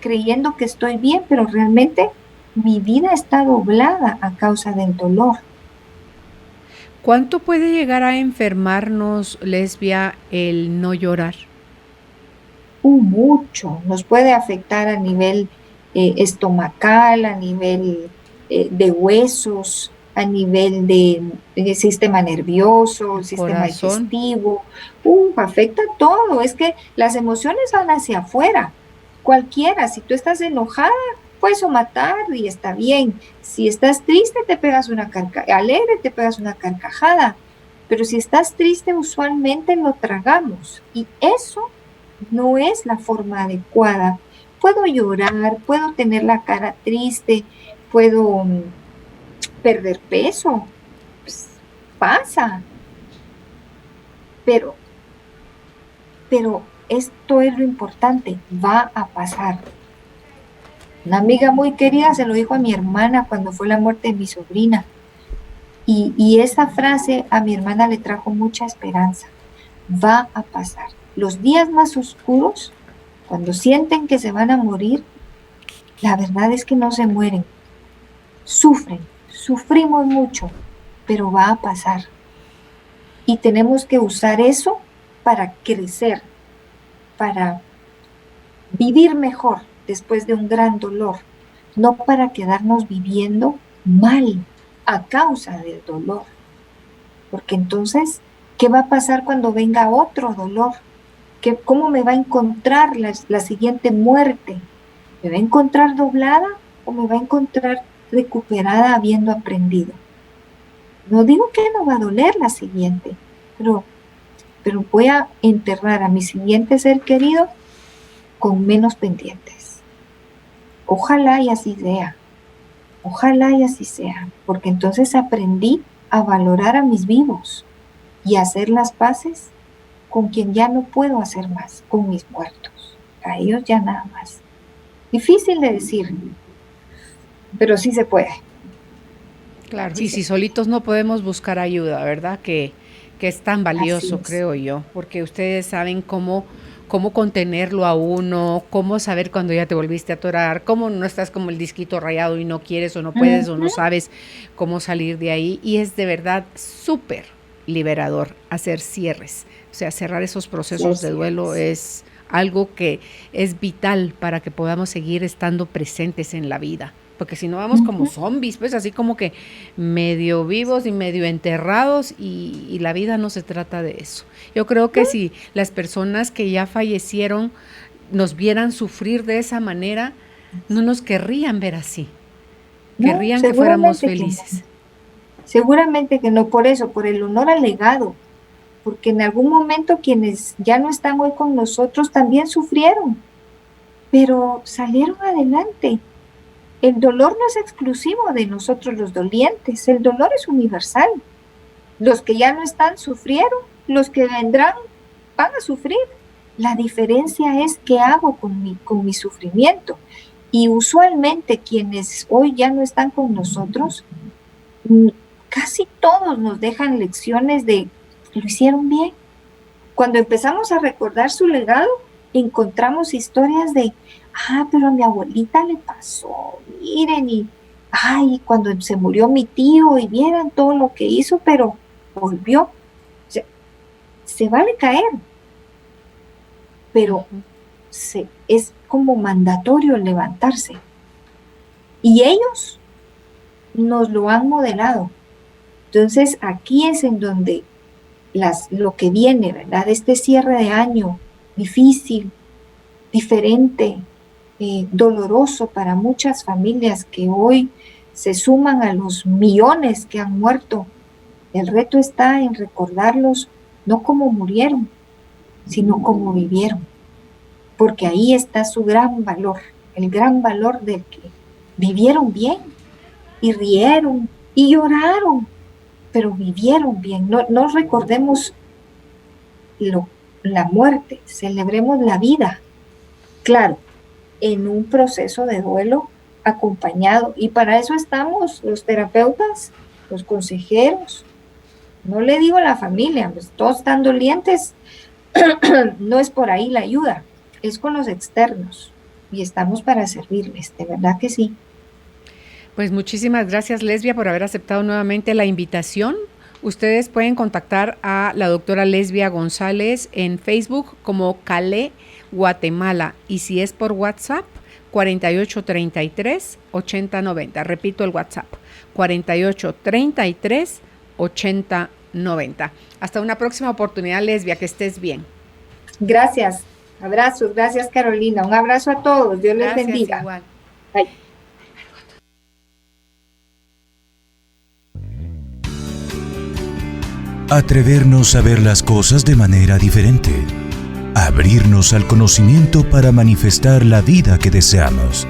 creyendo que estoy bien, pero realmente mi vida está doblada a causa del dolor. ¿Cuánto puede llegar a enfermarnos, Lesbia, el no llorar? Mucho. Nos puede afectar a nivel estomacal, a nivel de huesos, a nivel de sistema nervioso, el sistema digestivo. Afecta todo. Es que las emociones van hacia afuera. Cualquiera, si tú estás enojada, puedes matar y está bien. Si estás triste, te pegas una carcajada. Alegre, te pegas una carcajada. Pero si estás triste, usualmente lo tragamos. Y eso no es la forma adecuada. Puedo llorar, puedo tener la cara triste, puedo perder peso. Pues, pasa. Pero esto es lo importante, va a pasar. Una amiga muy querida se lo dijo a mi hermana cuando fue la muerte de mi sobrina. Y esa frase a mi hermana le trajo mucha esperanza. Va a pasar. Los días más oscuros, cuando sienten que se van a morir, la verdad es que no se mueren. Sufrimos mucho, pero va a pasar. Y tenemos que usar eso para crecer, para vivir mejor después de un gran dolor, no para quedarnos viviendo mal a causa del dolor. Porque entonces, ¿qué va a pasar cuando venga otro dolor? ¿Cómo me va a encontrar la siguiente muerte? ¿Me va a encontrar doblada o me va a encontrar recuperada habiendo aprendido? No digo que no va a doler la siguiente, pero voy a enterrar a mi siguiente ser querido con menos pendientes. Ojalá y así sea. Ojalá y así sea, porque entonces aprendí a valorar a mis vivos y a hacer las paces con quien ya no puedo hacer más, con mis muertos. A ellos ya nada más. Difícil de decir, pero sí se puede. Claro, y si solitos no podemos buscar ayuda, ¿verdad? Que es tan valioso, creo yo, porque ustedes saben cómo contenerlo a uno, cómo saber cuando ya te volviste a atorar, cómo no estás como el disquito rayado y no quieres o no puedes o no sabes cómo salir de ahí. Y es de verdad súper liberador hacer cierres. O sea, cerrar esos procesos de duelo es algo que es vital para que podamos seguir estando presentes en la vida. Porque si no vamos como zombies, pues así como que medio vivos y medio enterrados y la vida no se trata de eso. Yo creo que si las personas que ya fallecieron nos vieran sufrir de esa manera, no nos querrían ver así. Querrían que fuéramos felices. No. Seguramente que no, por eso, por el honor al legado. Porque en algún momento quienes ya no están hoy con nosotros también sufrieron, pero salieron adelante. El dolor no es exclusivo de nosotros los dolientes, el dolor es universal. Los que ya no están sufrieron, los que vendrán van a sufrir. La diferencia es qué hago con mi sufrimiento. Y usualmente quienes hoy ya no están con nosotros, casi todos nos dejan lecciones de lo hicieron bien. Cuando empezamos a recordar su legado, encontramos historias de, pero a mi abuelita le pasó, miren, y cuando se murió mi tío y vieran todo lo que hizo, pero volvió. O sea, se vale caer, pero es como mandatorio levantarse. Y ellos nos lo han modelado. Entonces aquí es en donde lo que viene, ¿verdad? Este cierre de año difícil, diferente, doloroso para muchas familias que hoy se suman a los millones que han muerto. El reto está en recordarlos no como murieron, sino como vivieron. Porque ahí está su gran valor, el gran valor de que vivieron bien y rieron y lloraron, pero vivieron bien. No recordemos la muerte, celebremos la vida. Claro, en un proceso de duelo acompañado. Y para eso estamos los terapeutas, los consejeros. No le digo a la familia, pues todos están dolientes. No es por ahí la ayuda, es con los externos. Y estamos para servirles, de verdad que sí. Pues muchísimas gracias, Lesbia, por haber aceptado nuevamente la invitación. Ustedes pueden contactar a la doctora Lesbia González en Facebook como Calé Guatemala, y si es por WhatsApp, 4833-8090. Repito el WhatsApp, 4833-8090. Hasta una próxima oportunidad, Lesbia, que estés bien. Gracias, abrazos, gracias Carolina, un abrazo a todos, Dios les bendiga. Igual. Bye. Atrevernos a ver las cosas de manera diferente. Abrirnos al conocimiento para manifestar la vida que deseamos.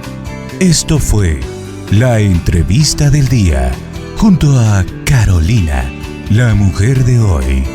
Esto fue la entrevista del día, junto a Carolina, la mujer de hoy.